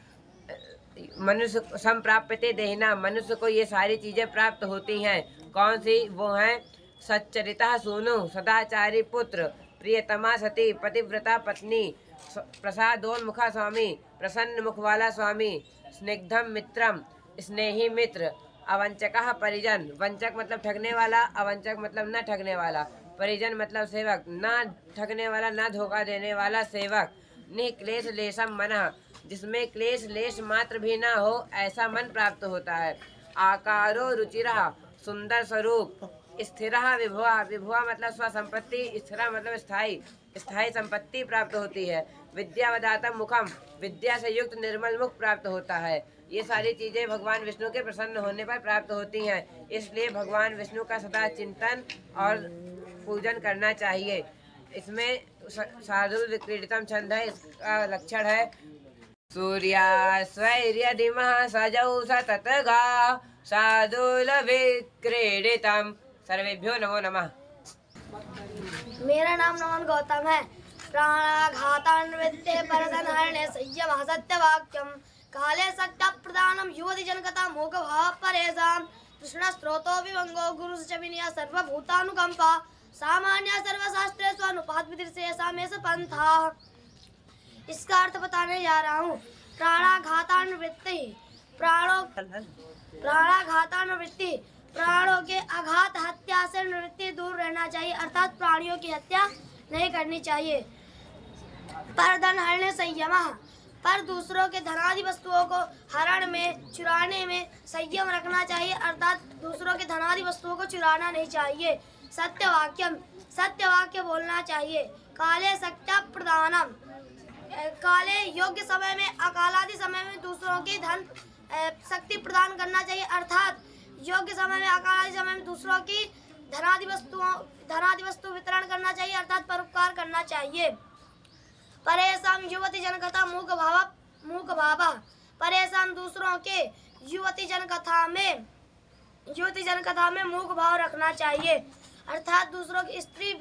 मनुष्य संप्राप्यते देहिना, मनुष्य को ये सारी चीजें प्राप्त होती हैं। कौन सी? वो हैं सच्चरिता सूनु, सदाचारी पुत्र, प्रियतमा सती, पतिव्रता पत्नी, प्रसादोन्मुखा स्वामी, प्रसन्न मुख वाला स्वामी, स्निग्धम मित्रम, स्नेही मित्र, अवंचकः परिजन, वंचक मतलब ठगने वाला, अवंचक मतलब न ठगने वाला, परिजन मतलब सेवक, ना ठगने वाला ना धोखा देने वाला सेवक, निक्लेश लेशम मनः, जिसमें क्लेश लेश मात्र भी ना हो ऐसा मन प्राप्त होता है। आकारो रुचिरः, सुंदर स्वरूप, स्थिरः विभुआ, विभुआ मतलब स्वसंपत्ति, स्थिरा मतलब स्थायी, स्थायी संपत्ति प्राप्त होती है। विद्यावदातम मुखम, विद्या से युक्त निर्मल मुख प्राप्त होता है। ये सारी चीज़ें भगवान विष्णु के प्रसन्न होने पर प्राप्त होती हैं। इसलिए भगवान विष्णु का सदा चिंतन और पूजन करना चाहिए। इसमें शार्दुल विक्रीडितम छंद है। इसका लक्षण है सूर्यास्वैर्यदिमः सजौ सततगा शार्दुल विक्रीडितम। सर्वेभ्यो नमो नमः। मेरा नाम नमन गौतम है। प्राणाघातान्विते परधनहरणे संयमः सत्यवाक्यम काले सत्य प्रदानम युवति जनकथा मोघ भाव परेशान कृष्ण स्त्रोतो विभंगो गुरु च विनया सर्वभूतानुकंपा सामान्य सर्वशास्त्रेषु अनुपात विदिशेषा में से पंथा। इसका अर्थ बताने जा रहा हूँ। प्राणाघातान्वृत्ति, प्राणाघातान्वृत्ति, प्राणों के आघात हत्या से निवृत्ति दूर रहना चाहिए, अर्थात प्राणियों की हत्या नहीं करनी चाहिए। परधन हरणे संयमः, पर दूसरों के धनादि वस्तुओं को हरण में, चुराने में संयम रखना चाहिए, अर्थात दूसरों के धनादि वस्तुओं को चुराना नहीं चाहिए। सत्यवाक्यम, सत्य वाक्य बोलना चाहिए। काले सत्य प्रदानम, काले योग्य समय में, अकालादि समय में दूसरों की धन शक्ति प्रदान करना चाहिए, अर्थात योग्य समय में, अकालादि समय में दूसरों की धनादि वस्तु वितरण करना चाहिए, अर्थात परोपकार करना चाहिए। परेशान युवती जनकथा मूक भावा, परेशान दूसरों के युवती जनकथा में मूक भाव रखना चाहिए, अर्थात दूसरों की स्त्री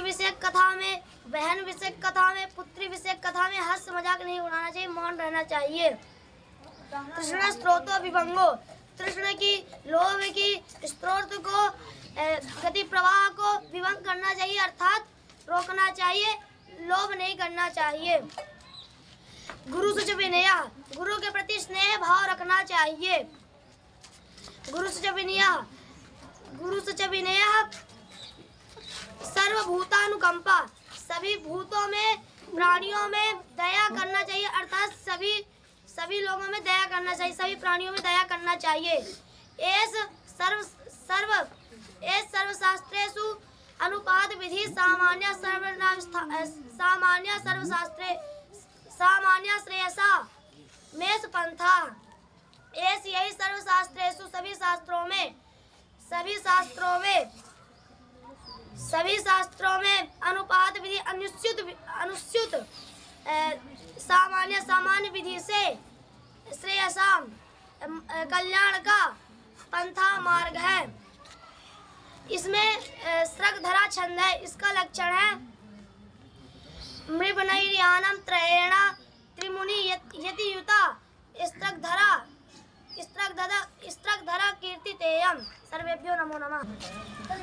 विषयक कथा में, बहन विषयक कथा में, पुत्री विषयक कथा में हंस मजाक नहीं उड़ाना चाहिए, मौन रहना चाहिए। कृष्ण स्त्रोतो विभंगो, कृष्ण की लोभ की स्त्रोत को, गति प्रवाह को विभंग करना चाहिए, अर्थात रोकना चाहिए। लोभ नहीं करना चाहिए। गुरु से विनय, गुरु के प्रति स्नेह भाव रखना चाहिए। गुरु से विनय, सर्वभूतानुकंपा, सभी भूतों में प्राणियों में दया करना चाहिए, अर्थात सभी लोगों में दया करना चाहिए, सभी प्राणियों में दया करना चाहिए। एस सर्वशास्त्रेषु अनुपात विधि सामान्य श्रेयसा मेष पंथा। एस यही सर्वशास्त्रेषु सभी शास्त्रों में अनुपात विधि अनुस्यूत सामान्य विधि से श्रेयसा कल्याण का पंथा मार्ग है। इसमें स्रगधरा छंद है। इसका लक्षण है मृगनैर्यानम त्रयेण त्रिमुनि यतियुता स्त्रगधरा कीर्तितेयम। सर्वेभ्यो नमो नमः।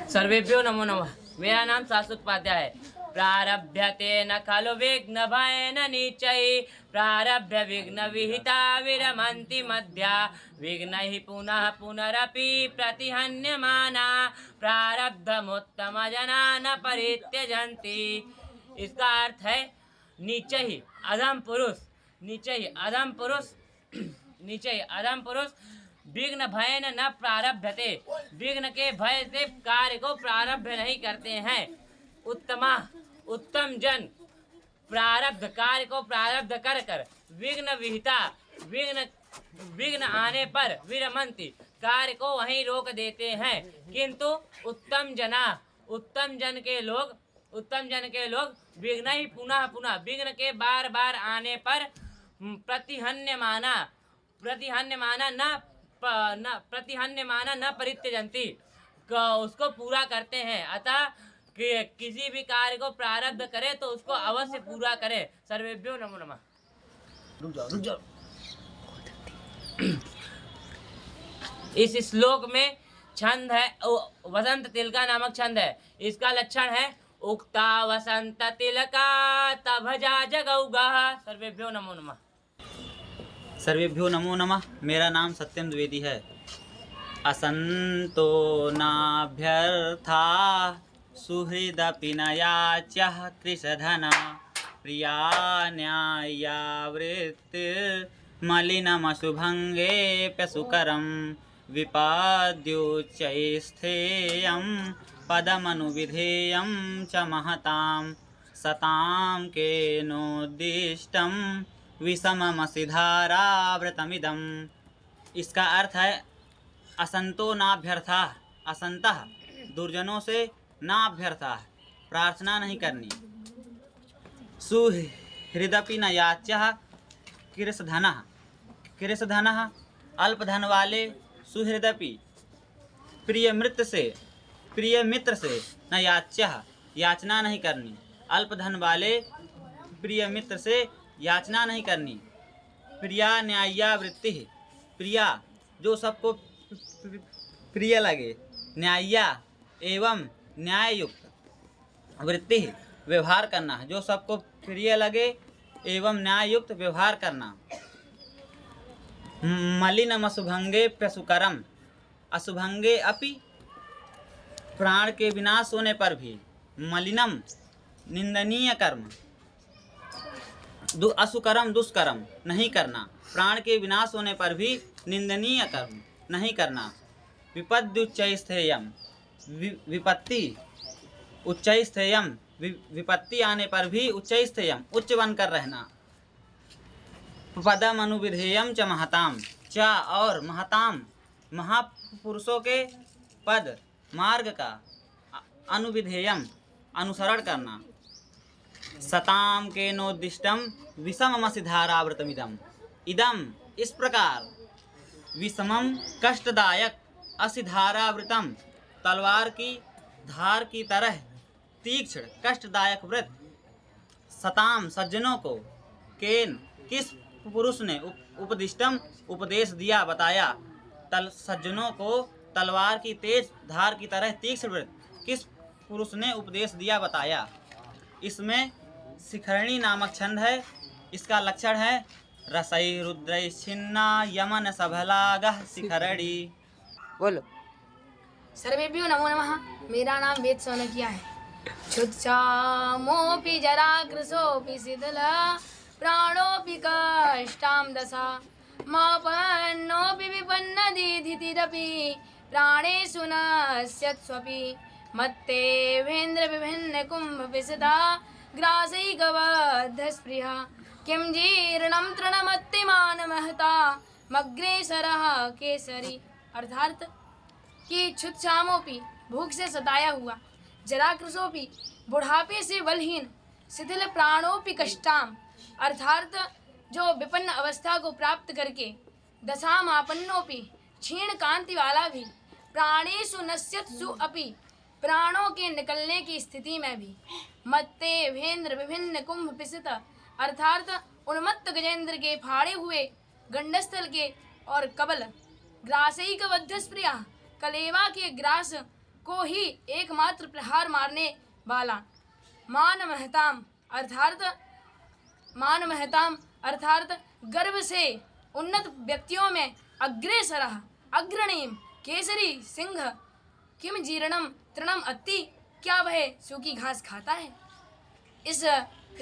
सर्वेभ्यो नमो नमः। मेरा नाम शाश्वत उपाध्याय है। प्रारभ्यते न खलु विघ्न भयेन निचै, प्रारभ्य विघ्न विहिता विरमन्ति मध्या, विघ्नैः पुनः पुनरपि प्रतिहन्यमाना, प्रारब्धमुत्तम जना न परित्यजन्ति। इसका अर्थ है नीचे ही अधम पुरुष विघ्न भयन न प्रारभ्यते, विघ्न के भय से कार्य को प्रारब्ध नहीं करते हैं। उत्तम जन प्रारब्ध कार्य को प्रारब्ध कर विघ्न विहिता, विघ्न आने पर विरमंती, कार्य को वहीं रोक देते हैं। किंतु उत्तम जन के लोग विघ्न ही पुनः विघ्न के बार बार आने पर प्रतिहन्यमाना न परित्यजन्ति, उसको पूरा करते हैं। अतः कि किसी भी कार्य को प्रारब्ध करे तो उसको अवश्य पूरा करे। सर्वेभ्यो नमो नमः। रुक जाओ। इस श्लोक में छंद है वसंत तिलका नामक छंद है। इसका लक्षण है उक्ता वसंत तिलका तभजा जगौगः। सर्वेभ्यो नमो नमः। सर्वेभ्यो नमो नमः। मेरा नाम सत्यम द्विवेदी है। असंतो नाभ्यर्था सुहृदपि न याच्यः कृशधना, प्रिया न्याय्यावृत्तिर्मलिनमशुभङ्गेऽप्यसुकरं, विपाद्योच्चैस्थेयं पदमनुविधेयं च महतां, सतां केनोद्दिष्टं विषममसिधाराव्रतमिदम्। इसका अर्थ है असंतो नाभ्यर्था, असंतः दुर्जनों से नाभ्यर्था प्रार्थना नहीं करनी, सुहृदपि न याच्यः कृशधनः अल्प धन वाले, सुहृदपि प्रिय मित्र से न याच्यः याचना नहीं करनी, अल्प धन वाले प्रिय मित्र से याचना नहीं करनी, प्रिया न्याय्या वृत्ति, प्रिया जो सबको प्रिय लगे, न्याय्या एवं न्याययुक्त, वृत्ति व्यवहार करना, जो सबको प्रिय लगे एवं न्याययुक्त व्यवहार करना। मलिनम अशुभंगे प्यसुकरम, अशुभंगे अपि प्राण के विनाश होने पर भी, मलिनम निंदनीय कर्म, असुकरम दुष्कर्म नहीं करना, प्राण के विनाश होने पर भी निंदनीय कर्म नहीं करना। विपद्युच्चैस्थेयम, विपत्ति आने पर भी उच्चैस्थेयम उच्च बनकर रहना। पदम अनुविधेयम च महताम, च और महताम महापुरुषों के पद मार्ग का अनुविधेयम अनुसरण करना। सताम के नोदिष्टम विषममसिधाराव्रतमिदम, इदम इस प्रकार विषमम कष्टदायक असिधारावृतम तलवार की धार की तरह तीक्ष्ण कष्टदायक व्रत, सताम सज्जनों को, केन किस पुरुष ने उपदिष्टम उपदेश दिया बताया, सज्जनों को तलवार की तेज धार की तरह तीक्ष्ण व्रत किस पुरुष ने उपदेश दिया बताया। इसमें शिखरणी नामक छंद है। इसका लक्षण है रसई रुद्र छिन्ना यमन सबलागह शिखरणी। बोलो। सर्वेभ्यो नमो नमः। मेरा नाम वेद सोनकिया है। क्षुत्सामोऽपि जराग्रसोऽपि शिथिला प्राणोऽपि कष्टां दशा मापन्नोऽपि विपन्नदीधितिरपि प्राणेषु नश्यत्स्वपि मत्तेवेन्द्र विभिन्न कुम्भविशदा ग्रासैकबद्धस्पृहा किं जीर्णं तृणमत्तिमान महता मग्रेसरः केसरी। अर्थात कि क्षुत्सामोऽपि भूख से सताया हुआ, जराग्रसोऽपि बुढ़ापे से बलहीन, शिथिल प्राणोऽपि कष्टाम अर्थात जो विपन्न अवस्था को प्राप्त करके, दशामापन्नोऽपि क्षीण कांति वाला भी, प्राणेषु नश्यत्सु अपि प्राणों के निकलने की स्थिति में भी, मत्ते भेन्द्र विभिन्न कुंभ पिसित अर्थात उन्मत्त गजेंद्र के फाड़े हुए गंडस्थल के और कबल, ग्रासई का बद्धस्प्रिया कलेवा के ग्रास को ही एकमात्र प्रहार मारने वाला, मान महताम अर्थात गर्भ से उन्नत व्यक्तियों में अग्रेसरः अग्रणीम केसरी सिंह किम जीर्णम तृणम अत्ति क्या वह सूखी घास खाता है। इस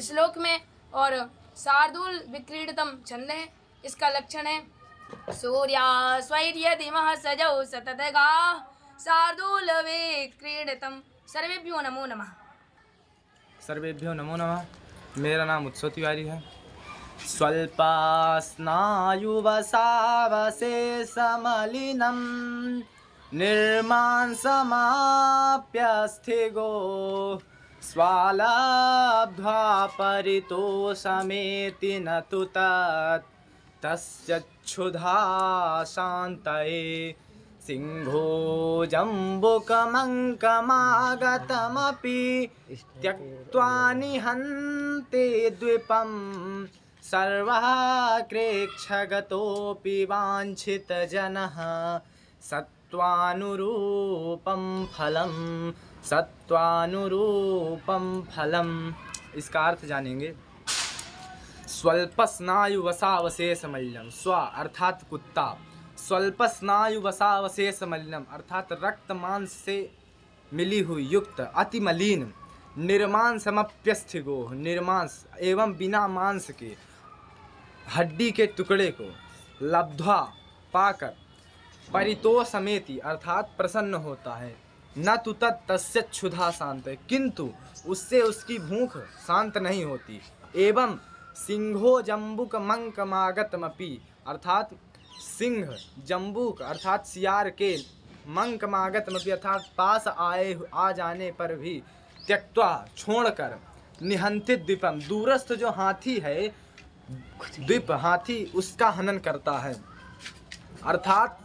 श्लोक में और शार्दूल विक्रीडितम छंद है। इसका लक्षण है सूर्यास्वैर्य दिमः सजौ सततगा शार्दूल विक्रीडितम। सर्वेभ्यो नमो नमः। सर्वेभ्यो नमो नमः। मेरा नाम उत्सव तिवारी है। स्वल्पास्नायुवसावशेषमलिनं निर्मांसमाप्यस्थिगो स्वालब्ध्वा परितोषमेति न तु तस्य क्षुधा शान्तये सिंहो जम्बुकमङ्कमागतमपि त्यक्त्वा निहन्ते द्वीपं सर्वः क्रेक्षगतोऽपि वाञ्छितजनः सत्त्वानुरूपं फलम्। इसका अर्थ जानेंगे। स्वल्पस्नायुवसावशेषमल्यम, स्व अर्थात कुत्ता, स्वल्पस्नायुवसावशेषमलिनम अर्थात रक्त मांस से मिली हुई युक्त अति मलिन, निर्मांसमप्यस्थिगो निर्मांस एवं बिना मांस के हड्डी के टुकड़े को, लब्ध्वा पाकर, परितोषमेति अर्थात प्रसन्न होता है, न तु तस्य क्षुधा शांत है किंतु उससे उसकी भूख शांत नहीं होती, एवं सिंहो जम्बुक मंकमागतमपि अर्थात सिंह जम्बूक अर्थात सियार के मंकमागतमपि अर्थात पास आ जाने पर भी त्यक्त्वा छोड़कर निहंतित द्वीपम दूरस्थ जो हाथी है, द्वीप हाथी उसका हनन करता है। अर्थात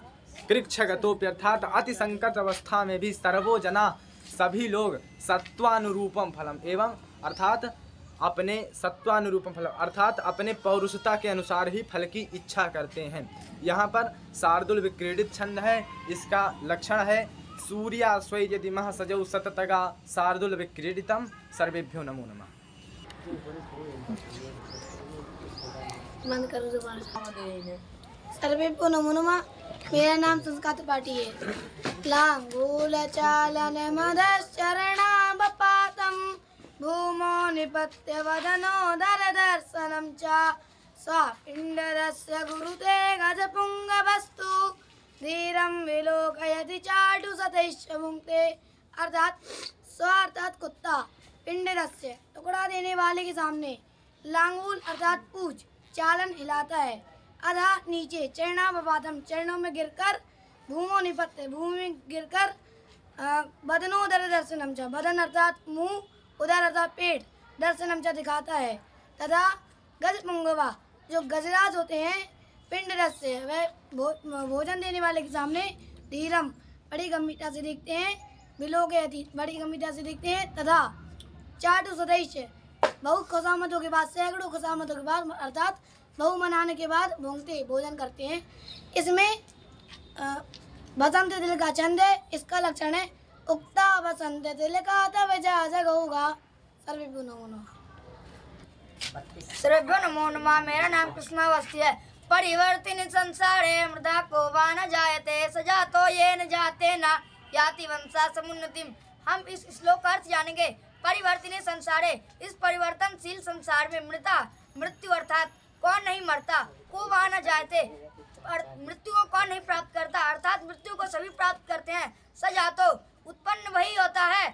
कृक्षगतोपि अर्थात अति संकट अवस्था में भी सर्वो जना सभी लोग सत्वानुरूपम फलम एवं अर्थात अपने सत्वानुरूपम फल अर्थात अपने पौरुषता के अनुसार ही फल की इच्छा करते हैं। यहाँ पर शार्दूल विक्रीडित छंद है। इसका लक्षण है सूर्यास्वै यदि मह सजौ सततगा शार्दूल विक्रीडितम। सर्वेभ्यो नमो नमः। सर्वेभ्यो नमो नमः। मेरा नाम संस्कार त्रिपाठी है। लांगूल चालन मदश्चरणाबपातं भूमो निपत्य वदनोदर दर्शनं च स्वापिण्डरस्य गुरुते गजपुङ्गवस्तु धीरं विलोकयति चाटु सतैश्च भुङ्क्ते। अर्थात स्व अर्थात कुत्ता, पिंडरस्य टुकड़ा देने वाले के सामने, लांगूल अर्थात पूछ चालन हिलाता है, अधा नीचे चरणावपातम चरणों में गिरकर, भूमो निपत्य भूमि में गिरकर, बदनोदर दर्शनम च बदन अर्थात मुंह, उदर अर्थात पेट, दर्शनम च दिखाता है, तथा गजपुंगवा जो गजराज होते हैं, पिंड रस से वह भोजन देने वाले के सामने धीरम बड़ी गंभीरता से देखते हैं, विलोकयति बड़ी गंभीरता से देखते हैं, तथा चाटु सदैश बहुत खुशामतों के बाद, सैकड़ों खुशामतों के बाद अर्थात बहु मनाने के बाद भोंगते भोजन करते हैं। इसमें बसंत दिल का छंद है। इसका लक्षण है उक्ता बसंत दिल का तब जा जगोगा। सर्वेभ्यो नमो नमः। सर्वेभ्यो नमो नमः। मेरा नाम कृष्णावस्थी है। परिवर्तिनि संसारे मृदा को वा न जायते सजातो ये न जाते न याति वंशा समुन्नतिम। हम इस श्लोक का अर्थ जानेंगे। परिवर्तिनि संसारे, इस परिवर्तनशील संसार में मृत्यु अर्थात कौन नहीं मरता, को वा न जायते, मृत्यु को कौन नहीं प्राप्त करता, अर्थात मृत्यु को सभी प्राप्त करते हैं। सजातो, उत्पन्न वही होता है,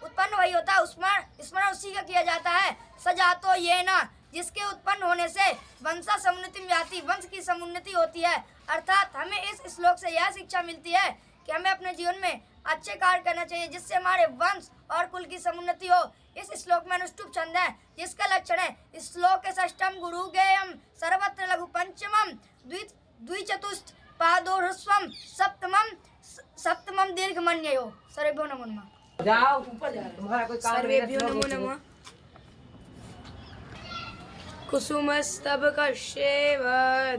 स्मरण उसी का किया जाता है। सजातो ये ना, जिसके उत्पन्न होने से वंशा समुन्नति व्याति, वंश की समुन्नति होती है। अर्थात हमें इस श्लोक से यह शिक्षा मिलती है कि हमें अपने जीवन में अच्छे कार्य करना चाहिए जिससे हमारे वंश और कुल की समुन्नति हो। इस श्लोक में अनुष्टुप छंद है जिसका लक्षण है श्लोक षष्ठम गुरु गेयम सर्वत्र लघु पंचमम द्विचतुष्ट पादोर्स्वम सप्तमम दीर्घ मन्ययो। सर्वेभ्यो नमो नमः। जाओ ऊपर जाओ, तुम्हारा कोई काम सर्वेभ्यो नमो नमः। कुसुमस्तबकस्येव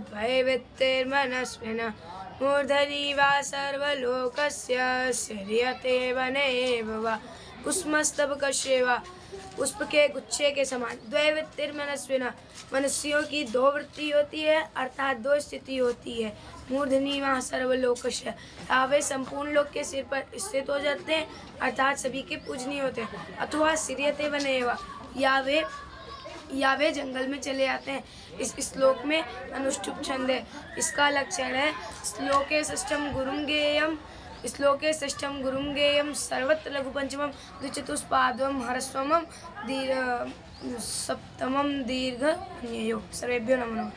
द्वैवित्तिर्मनस्विनः मूर्धनि वा सर्वलोकस्य श्रियते वनेव वा। कुसुमस्तबकस्येव, पुष्प के गुच्छे के समान। द्वैवित्तिर्मनस्विनः, मनुष्यों की दो वृत्ति होती है अर्थात दो स्थिति होती है। मूर्धनि वा सर्वलोकस्य, वे संपूर्ण लोक के सिर पर स्थित हो जाते हैं अर्थात सभी के पूजनीय होते हैं। अथवा श्रियते वनेव, या वे जंगल में चले जाते हैं। इस श्लोक में अनुष्टुप छंद है। इसका लक्षण है श्लोके षष्ठम गुरुम गेयम सर्वत्र लघु पंचमम द्विचतुष्पादम हरस्वमम सप्तमम दीर्घ अन्ययो। सर्वेभ्यो नमो नमः।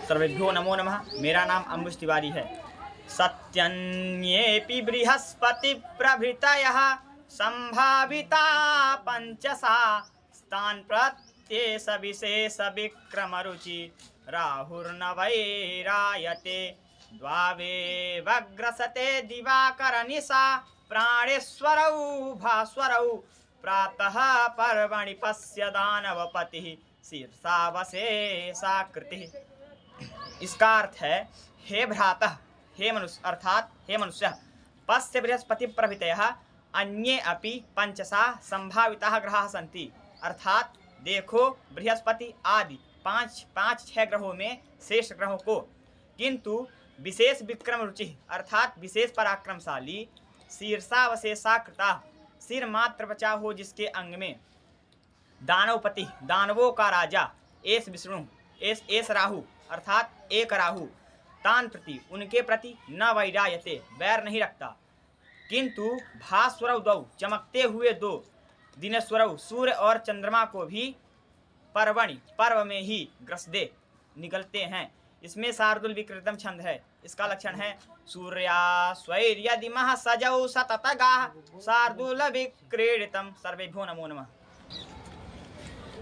सर्वेभ्यो नमो नमः। मेरा नाम अम्बुज तिवारी है। सत्यन्येपि बृहस्पति प्रभृतयः संभाविता पंचसा स्थान प्रत्येष विशेष विक्रम रुचि राहुर्न वैरायते द्वावेवग्रसते दिवाकर निशा प्राणेश्वरौ भास्वरौ प्रातः पर्वणि पश्य दानवपतिः शीर्षावशेषाकृतिः। इसका अर्थ है हे भ्रातः, हे मनुष्य अर्थात हे मनुष्य, पश्य बृहस्पति प्रभृतयः अन्ये अपि पंचसा संभाविताः ग्रहाः सन्ति। अर्थात देखो बृहस्पति आदि पाँच छह ग्रहों में शेष ग्रहों को, किंतु विशेष विक्रम रुचि अर्थात विशेष पराक्रमशाली, शीर्षावशेषाकृता सिर मात्र बचा हो जिसके अंग में, दानवपति दानवों का राजा, एस विष्णु एस राहु अर्थात एक राहु, तान प्रति उनके प्रति न वैरायते वैर नहीं रखता, किंतु भास्वरौ दौ चमकते हुए दो, दिनेश्वरौ सूर्य और चंद्रमा को भी पर्वणि पर्व में ही ग्रसदे निकलते हैं। इसमें शार्दुल विकृतम छंद है। इसका लक्षण है सूर्या स्वैर्यदि मह सजौ सततगाः शार्दुल विक्रीडितम। सर्वेभ्यो नमो नमः।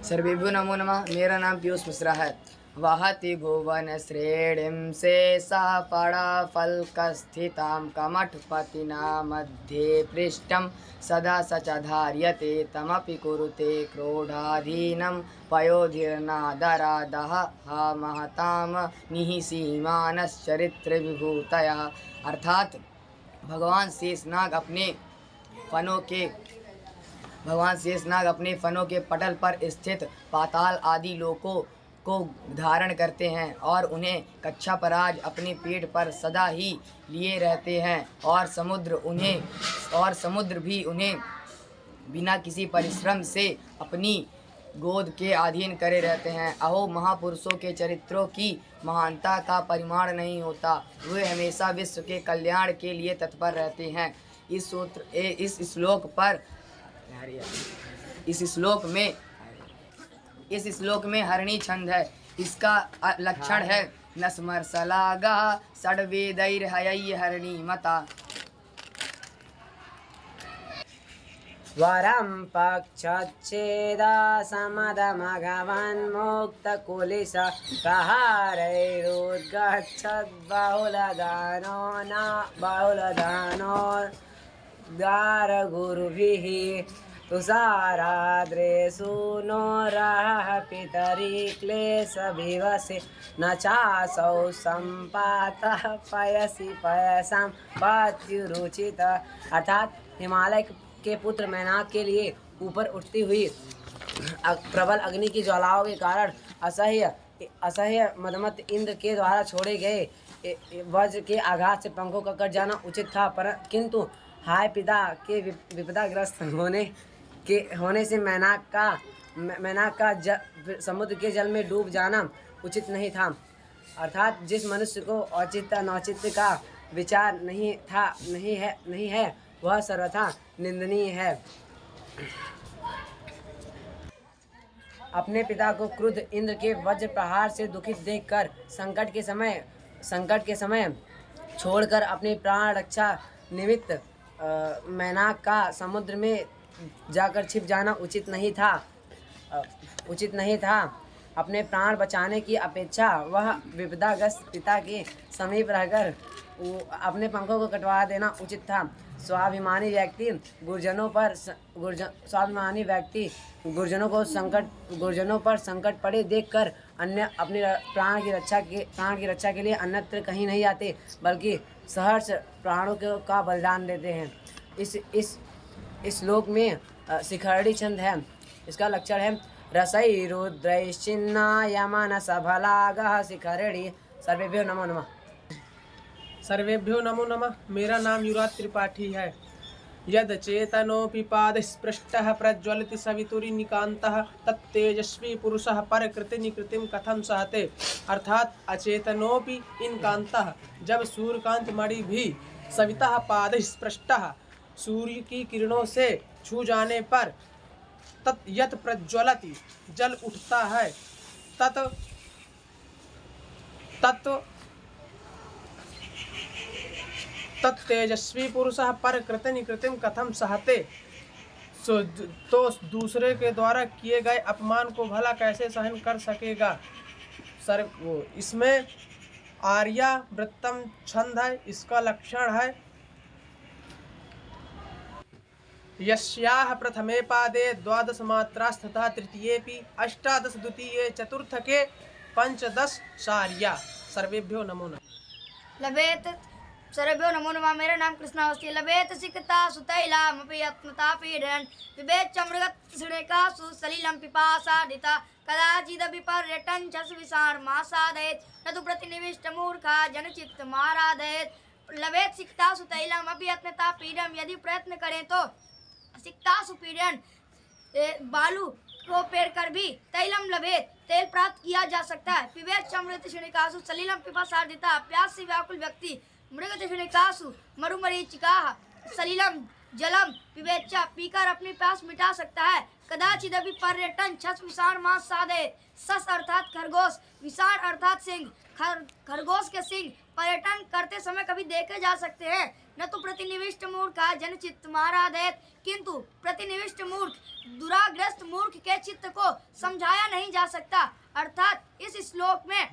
सर्वेभ्यो नमो नमः। मेरा नाम पीयूष मिश्रा है। वहति भुवन श्रेणीं शेषः पड़ाफल्कस्थितां कमठपतिना मध्ये पृष्ठं सदा स च धार्यते तमपि कुरुते क्रोधाधीनं पयोधिर्नादरादः हा महतां निःसीमानश्चरित्र विभूतया। अर्थात भगवान शेषनाग अपने फनों के पटल पर स्थित पाताल आदि लोकों को धारण करते हैं और उन्हें कच्छापराज अपनी पीठ पर सदा ही लिए रहते हैं और समुद्र भी उन्हें बिना किसी परिश्रम से अपनी गोद के अधीन करे रहते हैं। अहो महापुरुषों के चरित्रों की महानता का परिमाण नहीं होता, वे हमेशा विश्व के कल्याण के लिए तत्पर रहते हैं। इस श्लोक में हरणी छंद है। इसका लक्षण है नस्मर्सलागा षड्वेदैर्हयै हरणी मता। वरं पक्षच्छेदा समदमघवन्मुक्तकुलिश प्रहारैरुद्गच्छद्बाहुलदानो द्वारगुरुभिः तुषाराद्रेषु नो रः पितरि क्लेशविवसे न चासौ सम्पातः पयसि पयसां पत्युरुचित। अर्थात हिमालय के पुत्र मैनाक के लिए ऊपर उठती हुई प्रबल अग्नि की ज्वालाओं के कारण असह्य मदमत इंद्र के द्वारा छोड़े गए वज्र के आघात से पंखों का कट जाना उचित था, पर किंतु हाय पिता के विपदाग्रस्त होने से मैनाक का समुद्र के जल में डूब जाना उचित नहीं था। अर्थात जिस मनुष्य को औचित्य अनौचित्य का विचार नहीं है वह सर्वथा निंदनीय है। अपने पिता को क्रुद्ध इंद्र के वज्र प्रहार से दुखित देखकर संकट के समय छोड़कर अपनी प्राण रक्षा निमित्त मैनाक का समुद्र में जाकर छिप जाना उचित नहीं था। अपने प्राण बचाने की अपेक्षा वह विपदाग्रस्त पिता के समीप रहकर अपने पंखों को कटवा देना उचित था। स्वाभिमानी व्यक्ति गुरजनों पर संकट पड़े देखकर अन्य अपनी प्राण की रक्षा के लिए अन्यत्र कहीं नहीं आते, बल्कि सहर्ष प्राणों का बलिदान देते हैं। इस श्लोक में शिखरणी छंद है। इसका लक्षण है रसई रुद्रैश्चिन्ना यमन सबलागः शिखरणी। सर्वेभ्यो नमो नमः। सर्वेभ्यो नमो नमः। मेरा नाम युवराज त्रिपाठी है। यद चेतनोऽपि पादस्पृष्टः प्रज्वलति सवितुर्निकान्तः तत्तेजस्वी पुरुषः परकृतिनिकृतिं कथं सहते। अर्थात अचेतनोऽपि इनकान्तः, जब सूर्यकांत मणि भी सवितः पादस्पृष्टः सूर्य की किरणों से छू जाने पर यत प्रज्वलति जल उठता है तत्तेजस्वी पुरुषः परकृतिनिकृतिं कथं सहते। तो दूसरे के द्वारा किए गए अपमान को भला कैसे सहन कर सकेगा। इसमें आर्या वृत्तम छंद है। इसका लक्षण है यस्याः प्रथमे पादे 12 मात्रास्तथा तृतीयेपि 18 द्वितीये चतुर्थके 15 सार्या। सर्वेभ्यो नमो नमः। सर्वेभ्यो नमो नमः। मेरा नाम कृष्णावस्थी। लभेत सिकता सुतैलामपि यत्नता पीडयन् विवेच्य मृगतृष्णिकासु सलिलं पिपासादिता कदाचिदपि पर्यटन् छस्विसारमासादयेत् न तु प्रतिनिविष्टमूर्खा जनचित्तमाराधयेत्। लभेत सिकता सुतैलामपि यत्नता पीडयन्, यदि प्रयत्न करें तो सिकता सुपीडयन् बालू को पेड़ कर भी तैलम लभेत तेल प्राप्त किया जा सकता है। पिबेच्य मृगतृष्णिकासु सलिलं पिपासादिता, प्यास से व्याकुल व्यक्ति मृगतृष्णिकासु मरुमरीचिकाः सलिलम जलम पिबेच्चा पीकर अपनी प्यास मिटा सकता है। कदाचिदपि पर्यटन छस विसार मास साधे। सस अर्थात खरगोश, विसार अर्थात सिंह। खरगोश के सिंह पर्यटन करते समय कभी देखे जा सकते हैं। न तो प्रतिनिविष्ट मूर्ख जनचित्त माराधेत, किंतु प्रतिनिविष्ट मूर्ख दुराग्रस्त मूर्ख के चित्त को समझाया नहीं जा सकता। अर्थात इस श्लोक में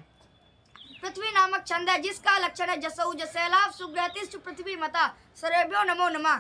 पृथ्वी नामक छंद है, जिसका लक्षण है जसऊ जसैलाभ सुग्रहतिष्ठ पृथ्वी मता। सर्वेभ्यो नमो नमः।